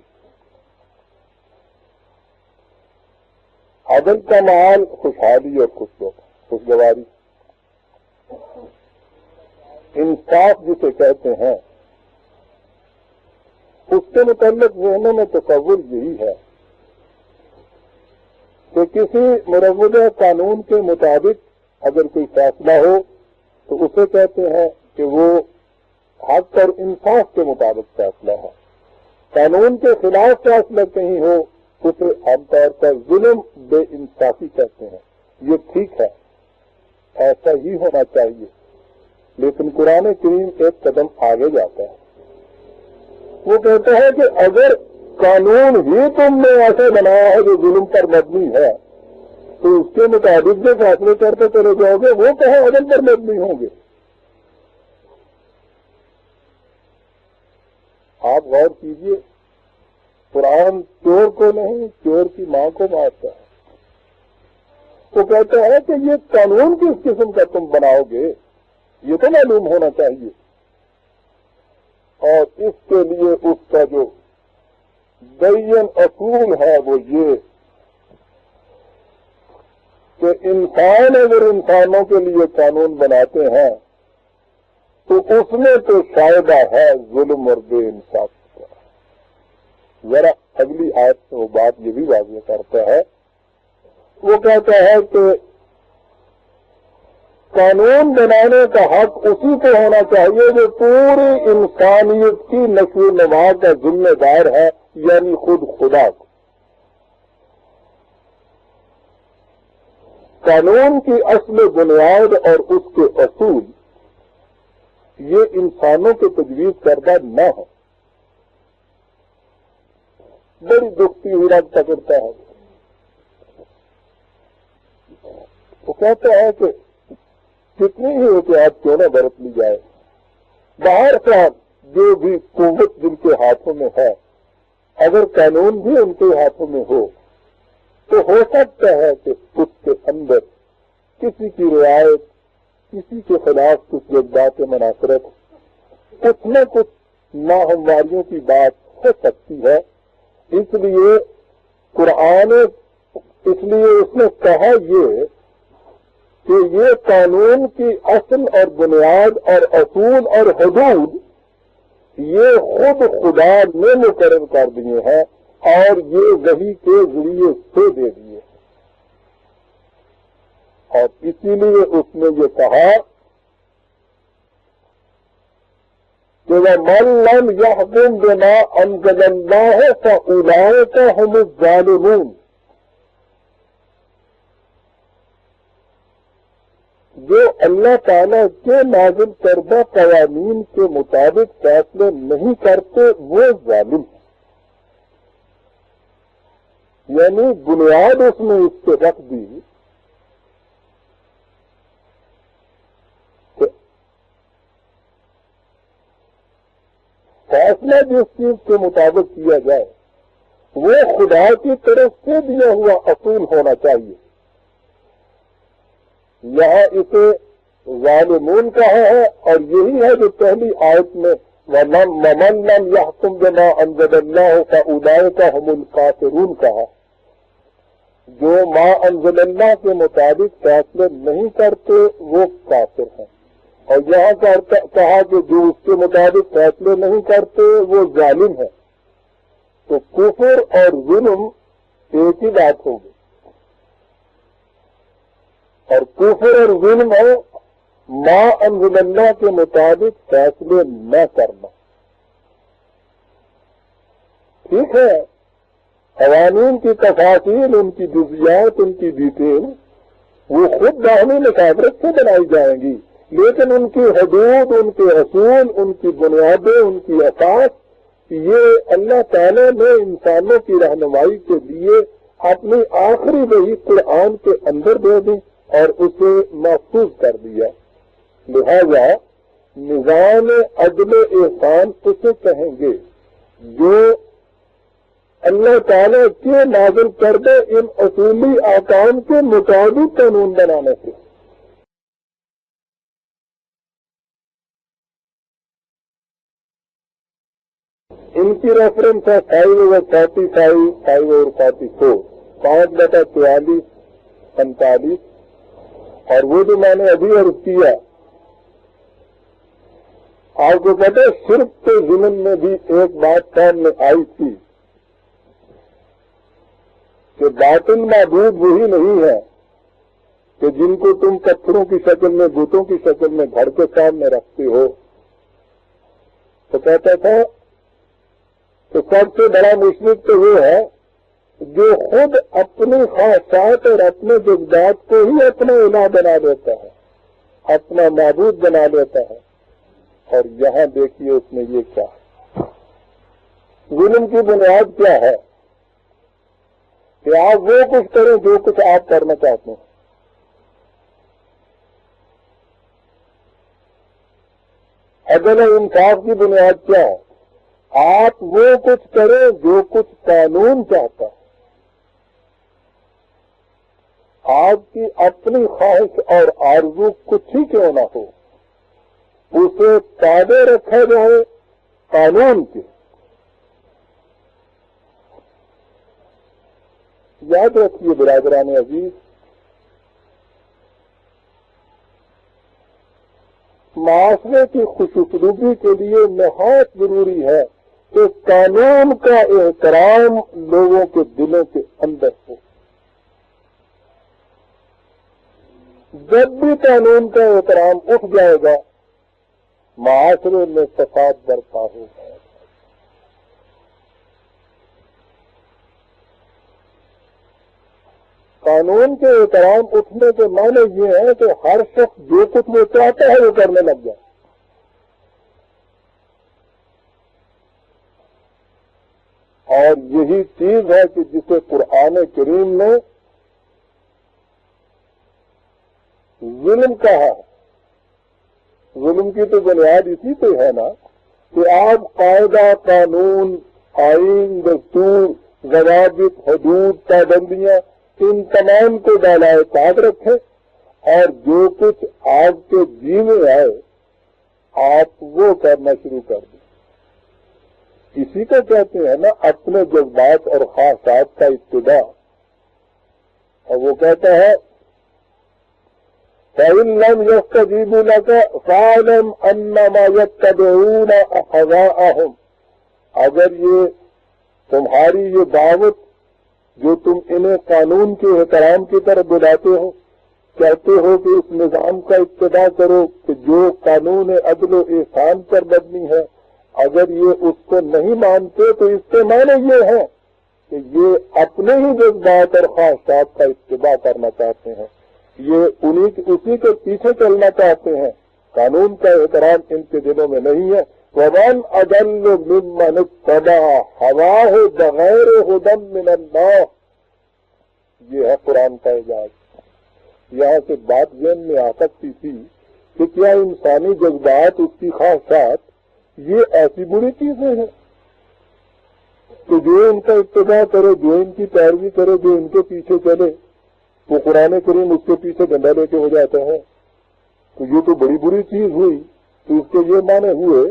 عدل کا مال خوشحالی اور خوشگواری، انصاف جسے کہتے ہیں اس کے متعلق ذہنوں میں تصور یہی ہے کہ کسی مروجہ قانون کے مطابق اگر کوئی فیصلہ ہو تو اسے کہتے ہیں کہ وہ حق اور انصاف کے مطابق فیصلہ ہے، قانون کے خلاف فیصلہ کہیں ہو اسے عام طور پر ظلم بے انصافی کہتے ہیں۔ یہ ٹھیک ہے، ایسا ہی ہونا چاہیے، لیکن قرآن کریم ایک قدم آگے جاتا ہے، وہ کہتا ہے کہ اگر قانون ہی تم نے ایسا بنایا ہے جو ظلم پر مبنی ہے تو اس کے مطابق جو فیصلے کرتے چلے جاؤ گے وہ کہاں عدل پر مبنی ہوں گے۔ آپ غور کیجئے، قرآن چور کو نہیں چور کی ماں کو مارتا ہے، وہ کہتا ہے کہ یہ قانون کس قسم کا تم بناؤ گے یہ تو معلوم ہونا چاہیے، اور اس کے لیے اس کا جو بین اصول ہے وہ یہ کہ انسان اگر انسانوں کے لیے قانون بناتے ہیں تو اس میں تو فائدہ ہے ظلم اور بے انصاف کا۔ ذرا اگلی آیت میں وہ بات یہ بھی واضح کرتا ہے، وہ کہتا ہے کہ قانون بنانے کا حق اسی کو ہونا چاہیے جو پوری انسانیت کی نشو و نما کا ذمہ دار ہے، یعنی خود خدا کو۔ قانون کی اصل بنیاد اور اس کے اصول یہ انسانوں کے تجویز کردہ نہ ہو، بڑی دکھتی ہوئی رات پکڑتا ہے۔ وہ کہتا ہے کہ کتنی ہی احتیاط کیوں نہ برت لی جائے، باہر سے جو بھی قوت جن کے ہاتھوں میں ہے اگر قانون بھی ان کے ہاتھوں میں ہو تو ہو سکتا ہے کہ اس کے اندر کسی کی رعایت، کسی کے خلاف کچھ جذبات مناصرت، کچھ نہ کچھ ناہمواریوں کی بات ہو سکتی ہے۔ اس لیے اس نے کہا یہ کہ یہ قانون کی اصل اور بنیاد اور اصول اور حدود یہ خود خدا نے مقرر کر دیے ہیں اور یہ وحی کے ذریعے سے دے دیے، اور اسی لیے اس نے یہ کہا کہ وَمَن لَّمْ يَحْكُم بِمَا أَنزَلَ اللَّهُ فَأُولَٰئِكَ هُمُ الظَّالِمُونَ۔ جو اللہ تعالیٰ کے نازل کردہ قوانین کے مطابق فیصلے نہیں کرتے وہ ظالم ہیں، یعنی بنیاد اس نے اس سے رکھ دی کہ فیصلہ جس چیز کے مطابق کیا جائے وہ خدا کی طرف سے دیا ہوا اصول ہونا چاہیے۔ یہاں اسے ظالمون کہا ہے اور یہی ہے جو پہلی آیت میں وَمَن لَّمْ يَحْكُم بِمَا أَنزَلَ اللَّهُ فَأُولَٰئِكَ هُمُ الْكَافِرُونَ کہا، جو ما انزل اللہ کے مطابق فیصلے نہیں کرتے وہ کافر ہیں، اور یہاں کہا کہ جو اس کے مطابق فیصلے نہیں کرتے وہ ظالم ہیں، تو کفر اور ظلم ایک ہی بات ہوگی۔ اور کفر اور ظلم ہو ما انزل اللہ کے مطابق فیصلے نہ کرنا. ٹھیک ہے، قوانین کی تفاصیل، ان کی جزیات، ان کی ڈیٹیل وہ خود باہمی مشاورت سے بنائی جائیں گی، لیکن ان کی حدود، ان کے اصول، ان کی بنیادیں، ان کی اساس یہ اللہ تعالیٰ نے انسانوں کی رہنمائی کے لیے اپنی آخری وحی قرآن کے اندر دے دی اور اسے محفوظ کر دیا. لہذا نظام عدل احسان اسے کہیں گے جو اللہ تعالیٰ کے نازل کردہ ان اصولی احکام کے مطابق قانون بنانے سے. ان کی ریفرنس ہے 5/45، 5/44، 5/44، 45. اور وہ جو میں نے ابھی عرض کیا، آپ کو پتہ ہے شرک کے ضمن میں بھی ایک بات سامنے آئی تھی کہ باطل معبود وہی نہیں ہے کہ جن کو تم پتھروں کی شکل میں، بتوں کی شکل میں گھر کے سامنے رکھتے ہو. تو کہتا تھا کہ سب سے بڑا مشرک تو وہ ہے جو خود اپنی خواہشات اور اپنے جذبات کو ہی اپنا الہ بنا لیتا ہے، اپنا معبود بنا لیتا ہے. اور یہاں دیکھیے اس میں یہ کیا ہے، ظلم کی بنیاد کیا ہے کہ آپ وہ کچھ کریں جو کچھ آپ کرنا چاہتے ہیں. عدل و انصاف کی بنیاد کیا ہے؟ آپ وہ کچھ کریں جو کچھ قانون چاہتا ہے. آپ کی اپنی خواہش اور آرزو کچھ ہی کیوں نہ ہو، اسے تابع رکھا جائے قانون کے. یاد رکھیے برادران عزیز، معاشرے کی خوش اسلوبی کے لیے نہایت ضروری ہے کہ قانون کا احترام لوگوں کے دلوں کے اندر ہو. جب بھی قانون کا احترام اٹھ جائے گا معاشرے میں فساد برپا ہوگا. قانون کے احترام اٹھنے کے معنی یہ ہے کہ ہر شخص جو کچھ وہ چاہتا ہے وہ کرنے لگ جائے. اور یہی چیز ہے کہ جسے قرآن کریم نے ظلم کہا ہے. ظلم کی تو بنیاد اسی پہ ہے نا کہ آپ قاعدہ، قانون، آئین، دستور، ضوابط، حدود، پابندیاں ان تمام کو ڈالائے کاٹ رکھیں اور جو کچھ آپ کے جی میں آئے آپ وہ کرنا شروع کر دیں. اسی کو کہتے ہیں نا اپنے جذبات اور خواہشات کا ابتدا. اور وہ کہتا ہے فَإِن لَّمْ يَسْتَجِيبُوا لَكَ فَاعْلَمْ أَنَّمَا يَتَّبِعُونَ أَهْوَاءَهُمْ. اگر یہ تمہاری یہ دعوت جو تم انہیں قانون کے احترام کی طرف بلاتے ہو، کہتے ہو کہ اس نظام کا اتباع کرو کہ جو قانون عدل و احسان پر مبنی ہے، اگر یہ اس کو نہیں مانتے تو اس کے معنی یہ ہے کہ یہ اپنے ہی جذبات اور خواہشات کا اتباع کرنا چاہتے ہیں، یہ اسی کے پیچھے چلنا چاہتے ہیں. قانون کا احترام ان کے دلوں میں نہیں ہے. وَمَنْ أَضَلُّ مِمَّنِ اتَّبَعَ هَوَاهُ بِغَيْرِ هُدًى مِّنَ اللَّهِ. یہ ہے قرآن کا اعجاز. یہاں سے بات ذہن میں آ سکتی تھی کہ کیا انسانی جذبات، اس کی خواہشات یہ ایسی بری چیزیں ہیں کہ جو ان کا اتباع کرے، جو ان کی پیروی کرے، جو ان کے پیچھے چلے وہ قرآن کریم اس کے پیچھے ڈنڈا لے کے ہو جاتا ہے؟ تو یہ تو بڑی بری چیز ہوئی. تو اس کے یہ معنی ہوئے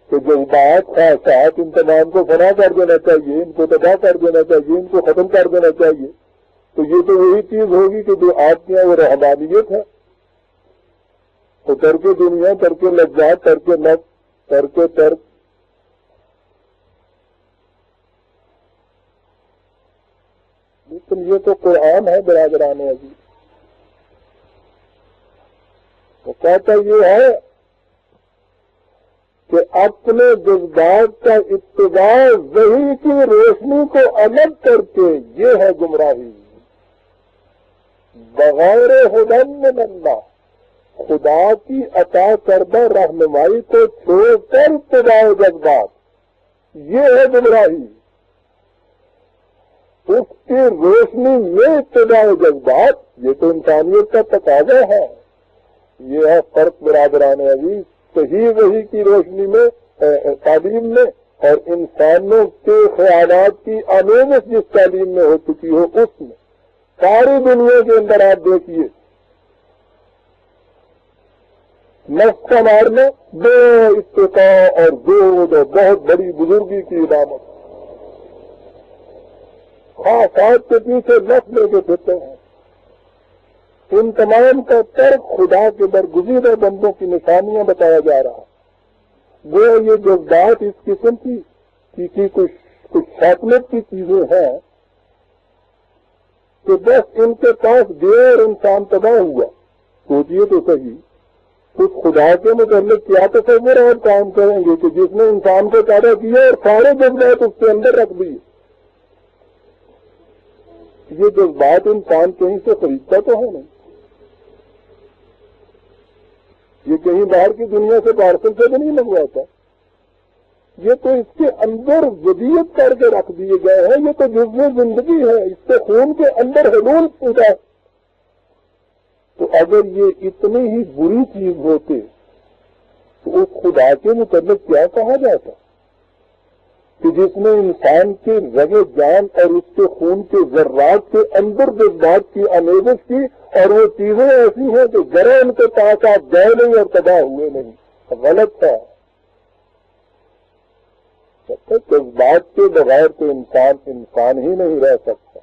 کہ جذبات، خواہشات ان تمام کو فنا کر دینا چاہیے، ان کو تباہ کر دینا چاہیے، ان کو ختم کر دینا چاہیے. تو یہ تو وہی چیز ہوگی کہ جو آپ کے یہاں وہ رہبانیت ہے. تو ترک دنیا، ترک لذات، ترک نفس، ترک ترک. لیکن یہ تو قرآن ہے برادران عزیز. تو کہتا یہ ہے کہ اپنے جذبات کا اتباع وحی کی روشنی کو الگ کر کے یہ ہے گمراہی. بغیر ہدی من اللہ، خدا کی عطا کردہ رہنمائی کو چھوڑ کر اتباع جذبات، یہ ہے گمراہی. اس کی روشنی میں اتباع جذبات، یہ تو انسانیت کا تقاضا ہے. یہ ہے فرق برادران عزیز صحیح وحی کی روشنی میں تعلیم میں اور انسانوں کے خیالات کی آمیزش جس تعلیم میں ہو چکی ہو اس میں. ساری دنیا کے اندر آپ دیکھیے نفس کا مارنا بے اتقاء اور زود اور بہت بڑی بزرگی کی علامت. خواہشات کے پیچھے نفس لے کے پھرتے ہیں. ان تمام کا ترک خدا کے برگزیدہ بندوں کی نشانیاں بتایا جا رہا. وہ یہ جذبات اس قسم کی کچھ شاطنت کی چیزیں ہیں کہ بس ان کے پاس گئے اور انسان تباہ ہوا. سوچیے تو صحیح، اس خدا کے متعلق کیا تصور آپ کام کریں گے کہ جس نے انسان کو پیدا کیا اور سارے جذبات اس کے اندر رکھ دیے. یہ جذبات انسان کہیں سے خریدتا تو ہے نہیں، یہ کہیں باہر کی دنیا سے پارسل سے بھی نہیں منگواتا. یہ تو اس کے اندر وضعیت کر کے رکھ دیے گئے ہیں. یہ تو جزو زندگی ہے، اس کے خون کے اندر حلول پوچھا. تو اگر یہ اتنی ہی بری چیز ہوتے تو اس خدا کے متعلق کیا کہا جاتا کہ جس نے انسان کے رگے جان اور اس کے خون کے ذرات کے اندر جذبات کی آمیزش کی، اور وہ چیزیں ایسی ہیں کہ ذرا ان کے پاس آپ گئے نہیں اور تباہ ہوئے نہیں. غلط تھا. جذبات کے بغیر تو انسان ہی نہیں رہ سکتا.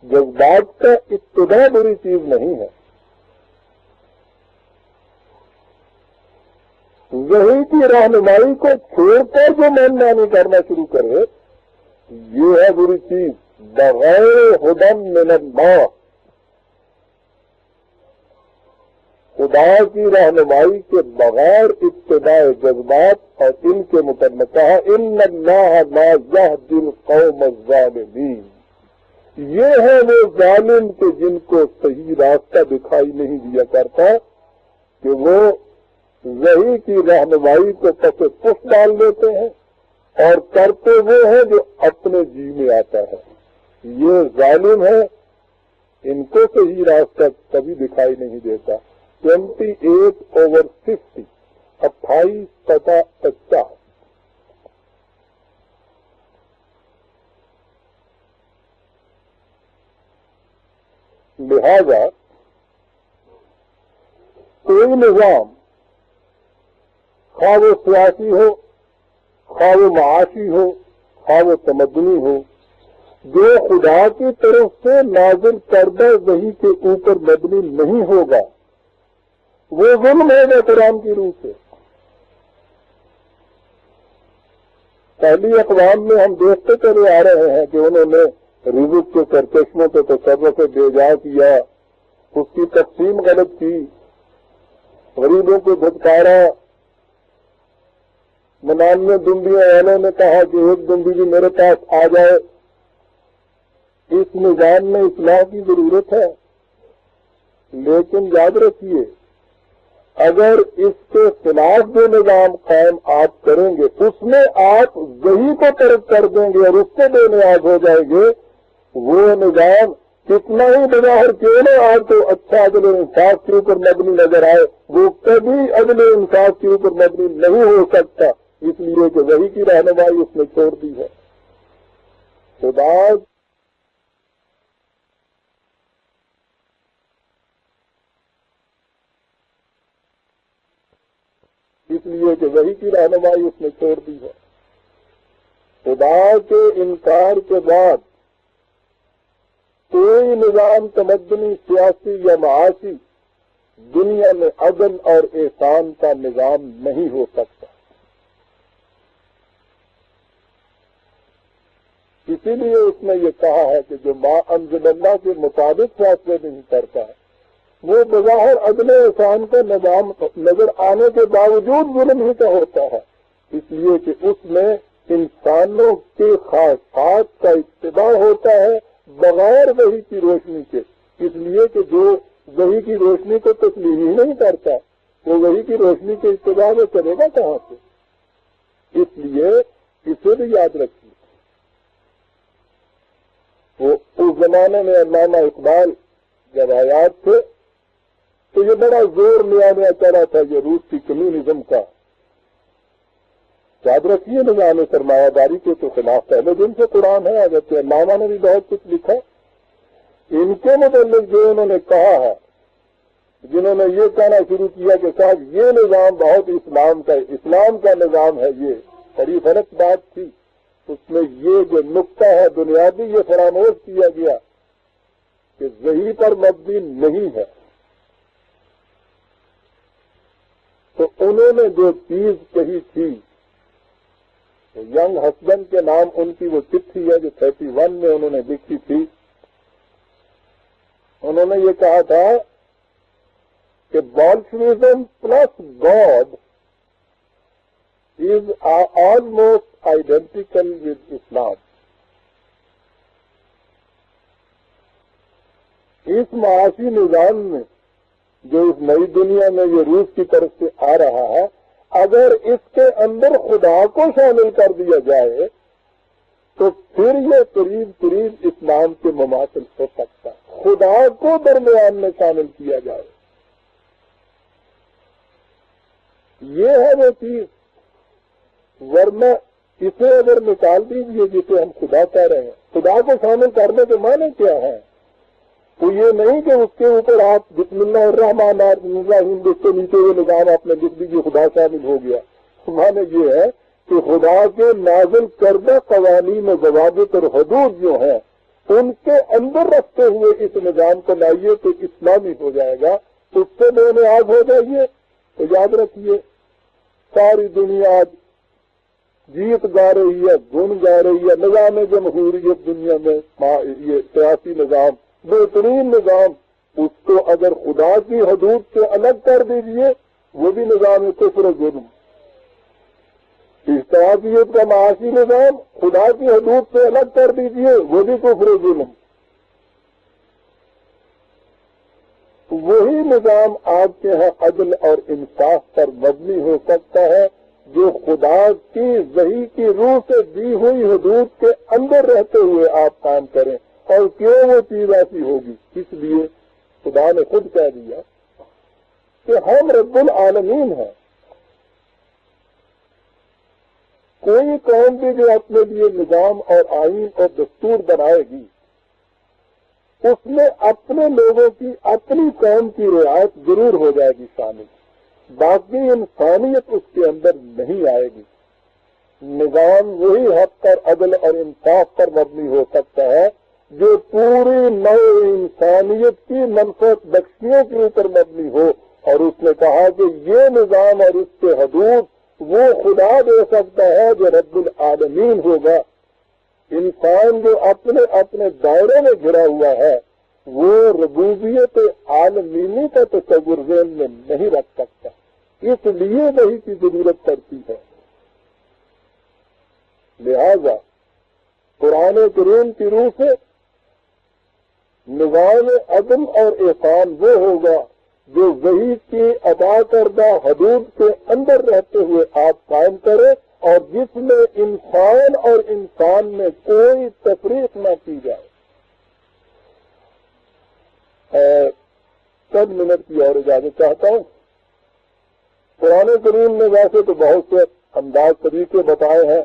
جذبات کا ابتدا بری چیز نہیں ہے. وحی کی رہنمائی کو چھوڑ کر جو منمانی کرنا شروع کرے یہ ہے بری چیز. بغیر ہدی من اللہ، خدا کی رہنمائی کے بغیر ابتداء جذبات اور ان کے متعلق کہا ان اللہ لا یہدی القوم الظالمین. یہ ہے وہ ظالم کہ جن کو صحیح راستہ دکھائی نہیں دیا کرتا کہ وہ وحی کی رہنمائی کو پس پش ڈال دیتے ہیں اور کرتے وہ ہیں جو اپنے جی میں آتا ہے. یہ ظالم ہے، ان کو صحیح راستہ کبھی دکھائی نہیں دیتا. 28/50 28/50. لہذا کوئی نظام خواہ وہ سیاسی ہو، خواہ وہ معاشی ہو، خواہ وہ تمدنی ہو، جو خدا کی طرف سے نازل کردہ وحی کے اوپر مبنی نہیں ہوگا وہ ظلم ہے قرآن کی روح سے. پہلی اقوام میں ہم دیکھتے چلے آ رہے ہیں کہ انہوں نے رزق کے سرچشموں کو تصرف بے جا کیا، اس کی تقسیم غلط کی، غریبوں کو دھتکارا. 99 دمبیاں والوں نے کہا کہ ایک دمبی بھی میرے پاس آ جائے. اس نظام میں اصلاح کی ضرورت ہے، لیکن یاد رکھیے اگر اس کے خلاف جو نظام قائم آپ کریں گے اس میں آپ وحی کو ترک کر دیں گے اور اس سے بے نیاز ہو جائیں گے. وہ نظام کتنا ہی بظاہر کیوں نہ آپ کو اچھا عدل و انصاف کے اوپر مبنی نظر آئے، وہ کبھی عدل و انصاف کے اوپر مبنی نہیں ہو سکتا، اس لیے کہ وحی کی رہنمائی اس نے چھوڑ دی ہے. خدا اس لیے کہ وحی کی رہنمائی اس نے چھوڑ دی ہے. خدا کے انکار کے بعد کوئی نظام تمدنی، سیاسی یا معاشی دنیا میں عدل اور احسان کا نظام نہیں ہو سکتا. اسی لیے اس نے یہ کہا ہے کہ جو ما انزل اللہ کے مطابق فیصلے نہیں کرتا وہ بظاہر عدل احسان کا نظام نظر آنے کے باوجود ظلم ہی کا ہوتا ہے، اس لیے کہ اس میں انسانوں کے خواہشات کا اتباع ہوتا ہے بغیر وحی کی روشنی کے، اس لیے کہ جو وحی کی روشنی کو تسلیم ہی نہیں کرتا وہ وحی کی روشنی کے اتباع میں کرے گا کہاں سے؟ اس لیے اسے بھی یاد رکھیے۔ وہ اس زمانے میں علامہ اقبال جب آیات تھے تو یہ بڑا زور نیا چلا تھا یہ روس کی کمیونزم کا، یاد رکھیے نظام سرمایہ داری کے تو خلاف پہلے دن سے قرآن ہے، اگرچہ علامہ نے بھی بہت کچھ لکھا۔ ان کے متعلق جو انہوں نے کہا ہے، جنہوں نے یہ کہنا شروع کیا کہ صاحب یہ نظام بہت اسلام کا نظام ہے، یہ بڑی غلط بات تھی، اس میں یہ جو نقطہ ہے بنیادی یہ فراموش کیا گیا کہ وحی پر مبنی نہیں ہے۔ تو انہوں نے جو چیز کہی تھی، ینگ ہسبینڈ کے نام ان کی وہ چٹھی ہے جو 31 میں انہوں نے لکھی تھی، انہوں نے یہ کہا تھا کہ Bolshevism plus God is almost identical with Islam۔ اس معاشی نظام میں جو اس نئی دنیا میں یہ روس کی طرف سے آ رہا ہے، اگر اس کے اندر خدا کو شامل کر دیا جائے تو پھر یہ قریب اسلام کے مماثل ہو سکتا ہے، خدا کو درمیان میں شامل کیا جائے۔ یہ ہے وہ چیز، ورنہ اسے اگر نکال دیجیے جسے ہم خدا کہہ رہے ہیں، خدا کو شامل کرنے کے معنی کیا ہے؟ تو یہ نہیں کہ اس کے اوپر آپ بسم اللہ الرحمن الرحیم جس کے نیچے یہ نظام آپ نے لکھ دیجیے خدا شامل ہو گیا۔ معنی یہ ہے کہ خدا کے نازل کردہ قوانین و ضوابط اور حدود جو ہیں ان کے اندر رکھتے ہوئے اس نظام کو لائیے تو اسلامی ہو جائے گا، اس سے بے نیاز ہو جائیے۔ تو یاد رکھیے ساری دنیا جیت گا رہی ہے، گن گا رہی ہے، نظام جمہوریت دنیا میں یہ سیاسی نظام بہترین نظام، اس کو اگر خدا کی حدود سے الگ کر دیجیے وہ بھی نظام کفر و ظلم۔ اشتراکیت کا معاشی نظام خدا کی حدود سے الگ کر دیجیے وہ بھی کفر و ظلم۔ وہی نظام آپ کے ہاں عدل اور انصاف پر مبنی ہو سکتا ہے جو خدا کی وحی کی روح سے دی ہوئی حدود کے اندر رہتے ہوئے آپ کام کریں۔ اور کیوں وہ چیز ایسی ہوگی؟ اس لیے خدا نے خود کہہ دیا کہ ہم رب العالمین ہیں۔ کوئی قوم بھی جو اپنے لیے نظام اور آئین اور دستور بنائے گی اس میں اپنے لوگوں کی اپنی قوم کی رعایت ضرور ہو جائے گی شامل، باقی انسانیت اس کے اندر نہیں آئے گی۔ نظام وہی حق پر عدل اور انصاف پر مبنی ہو سکتا ہے جو پوری نو انسانیت کی منفعت بخشیوں کے اوپر مبنی ہو، اور اس نے کہا کہ یہ نظام اور اس کے حدود وہ خدا دے سکتا ہے جو رب العالمین ہوگا۔ انسان جو اپنے اپنے دائرے میں گھرا ہوا ہے وہ ربوبیت عالمینی کا تصور ذہن میں نہیں رکھ سکتا، اس لیے وحی کی ضرورت پڑتی ہے۔ لہذا قرآن کریم کی روح سے نظام عدل اور احسان وہ ہوگا جو وحی کی ادا کردہ حدود کے اندر رہتے ہوئے آپ قائم کریں اور جس میں انسان اور انسان میں کوئی تفریق نہ کی جائے۔ چند منٹ کی اور اجازت چاہتا ہوں۔ قرآن کریم نے ویسے تو بہت سے انداز طریقے بتائے ہیں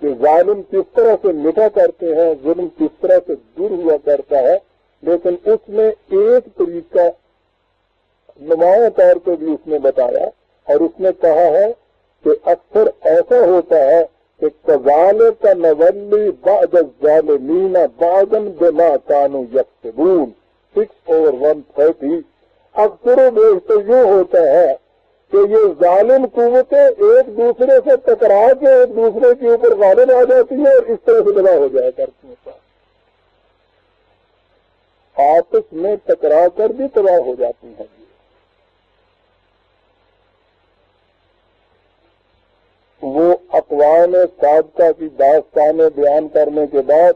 کہ ظالم کس طرح سے مٹا کرتے ہیں، ظلم کس طرح سے دور ہوا کرتا ہے، لیکن اس میں ایک طریقہ نمایاں طور پہ بھی اس نے بتایا، اور اس نے کہا ہے کہ اکثر ایسا ہوتا ہے کہ کذالک نولی بعض الظالمین بعضا بما کانوا یکسبون 6/130۔ اکثر و بیشتر یوں ہوتا ہے کہ یہ ظالم قوتیں ایک دوسرے سے ٹکرا کے ایک دوسرے کے اوپر غالب آ جاتی ہیں اور اس طرح سے دبا ہو جایا کرتی ہیں۔ آپس میں ٹکرا کر بھی تباہ ہو جاتی ہیں. وہ اقوام سابقہ کی داستانیں بیان کرنے کے بعد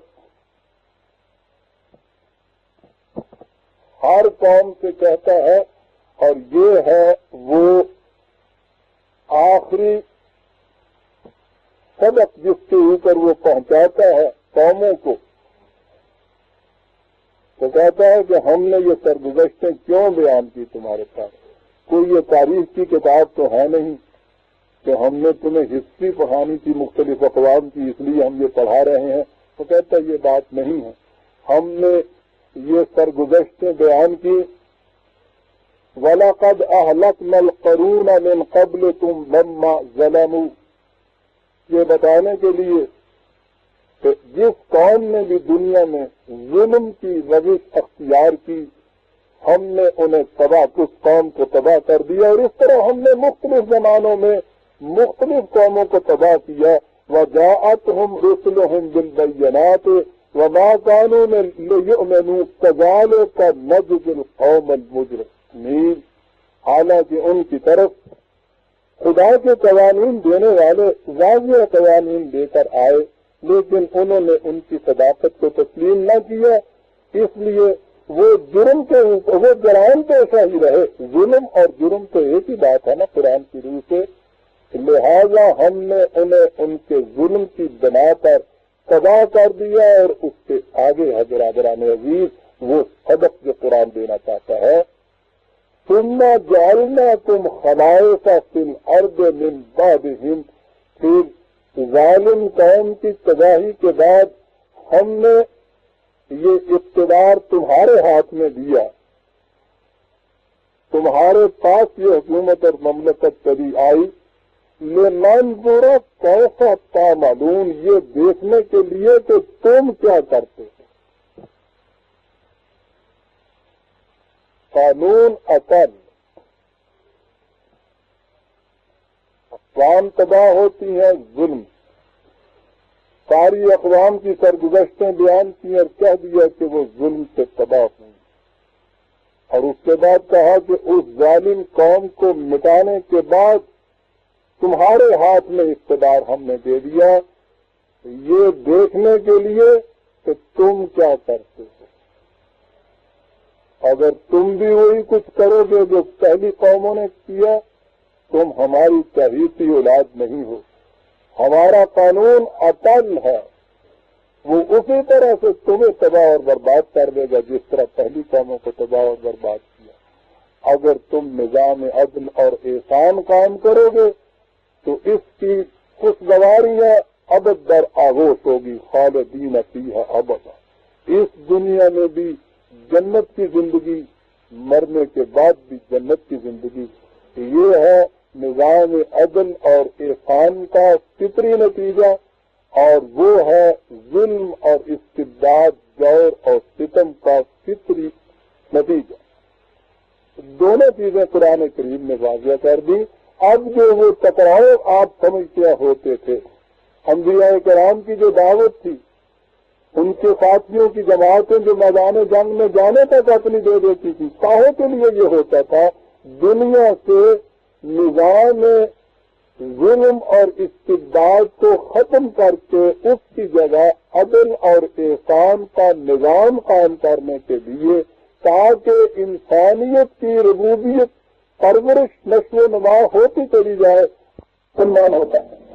ہر قوم سے کہتا ہے، اور یہ ہے وہ آخری سبق جس کے اوپر وہ پہنچاتا ہے قوموں کو، تو کہتا ہے کہ ہم نے یہ سرگزشتیں کیوں بیان کی تمہارے پاس؟ کوئی یہ تاریخ کی کتاب تو ہے نہیں کہ ہم نے تمہیں ہسٹری پڑھانی تھی مختلف اقوام کی اس لیے ہم یہ پڑھا رہے ہیں. تو کہتا ہے یہ بات نہیں ہے، ہم نے یہ سرگزشتیں بیان کی. وَلَقَدْ أَهْلَكْنَا الْقَرُونَ مِنْ قَبْلِكُمْ لَمَّا ظَلَمُوا، یہ بتانے کے لیے کہ جس قوم نے بھی دنیا میں ظلم کی روش اختیار کی ہم نے انہیں تباہ، اس قوم کو تباہ کر دیا. اور اس طرح ہم نے مختلف زمانوں میں مختلف قوموں کو تباہ کیا. وَجَاءَتْهُمْ رُسُلُهُمْ بِالْبَيِّنَاتِ وَمَا كَانُوا لِيُؤْمِنُوا كَذَلِكَ نَجْزِي الْقَوْمَ الْمُجْرِمِينَ، حالانکہ ان کی طرف خدا کے قوانین دینے والے واضح قوانین لے کر آئے، لیکن انہوں نے ان کی صداقت کو تسلیم نہ کیا، اس لیے وہ جرم کے اوپر وہ جرائم پیشہ ہی رہے. ظلم اور جرم تو ایک ہی بات ہے نا قرآن کی روح سے. لہذا ہم نے انہیں ان کے ظلم کی بنا پر تباہ کر دیا. اور اس سے آگے برادران عزیز وہ سبق جو قرآن دینا چاہتا ہے، ثم جعلناکم خلائف فی الارض من بعدہم، پھر ظالم قوم کی تباہی کے بعد ہم نے یہ اقتدار تمہارے ہاتھ میں دیا، تمہارے پاس یہ حکومت اور مملکت کبھی آئی. لننظر کیف تعملون، یہ دیکھنے کے لیے کہ تم کیا کرتے ہو. قانون عقل، اقوام تباہ ہوتی ہیں ظلم. ساری اقوام کی سرگزشتیں بیان کی اور کہہ دیا کہ وہ ظلم سے تباہ ہوئی، اور اس کے بعد کہا کہ اس ظالم قوم کو مٹانے کے بعد تمہارے ہاتھ میں اقتدار ہم نے دے دیا، یہ دیکھنے کے لیے کہ تم کیا کرتے ہو. اگر تم بھی وہی کچھ کرو گے جو پہلی قوموں نے کیا، تم ہماری چہیتی اولاد نہیں ہو. ہمارا قانون عدل ہے، وہ اسی طرح سے تمہیں تباہ اور برباد کر دے گا جس طرح پہلی قوموں کو تباہ اور برباد کیا. اگر تم نظام عدل اور احسان قائم کرو گے تو اس کی خوشگواریاں ابد در آغوش ہوگی، خالدین فیہا ابدا. اس دنیا میں بھی جنت کی زندگی، مرنے کے بعد بھی جنت کی زندگی. یہ ہے نظام عدل اور احسان کا فطری نتیجہ، اور وہ ہے ظلم اور استبداد، جور اور ستم کا فطری نتیجہ. دونوں چیزیں قرآن کریم نے واضح کر دی. اب جو وہ ٹکراؤ آپ سمجھتے ہوتے تھے، انبیاء کرام کی جو دعوت تھی، ان کے ساتھیوں کی جماعتیں جو میدان جنگ میں جانے تک اپنی دے دیتی تھی، کاہے کے لیے یہ ہوتا تھا؟ دنیا سے نظام ظلم اور استبداد کو ختم کر کے اس کی جگہ عدل اور احسان کا نظام قائم کرنے کے لیے، تاکہ انسانیت کی ربوبیت پرورش نشو و نما ہوتی چلی جائے، سلمان ہوتا ہے.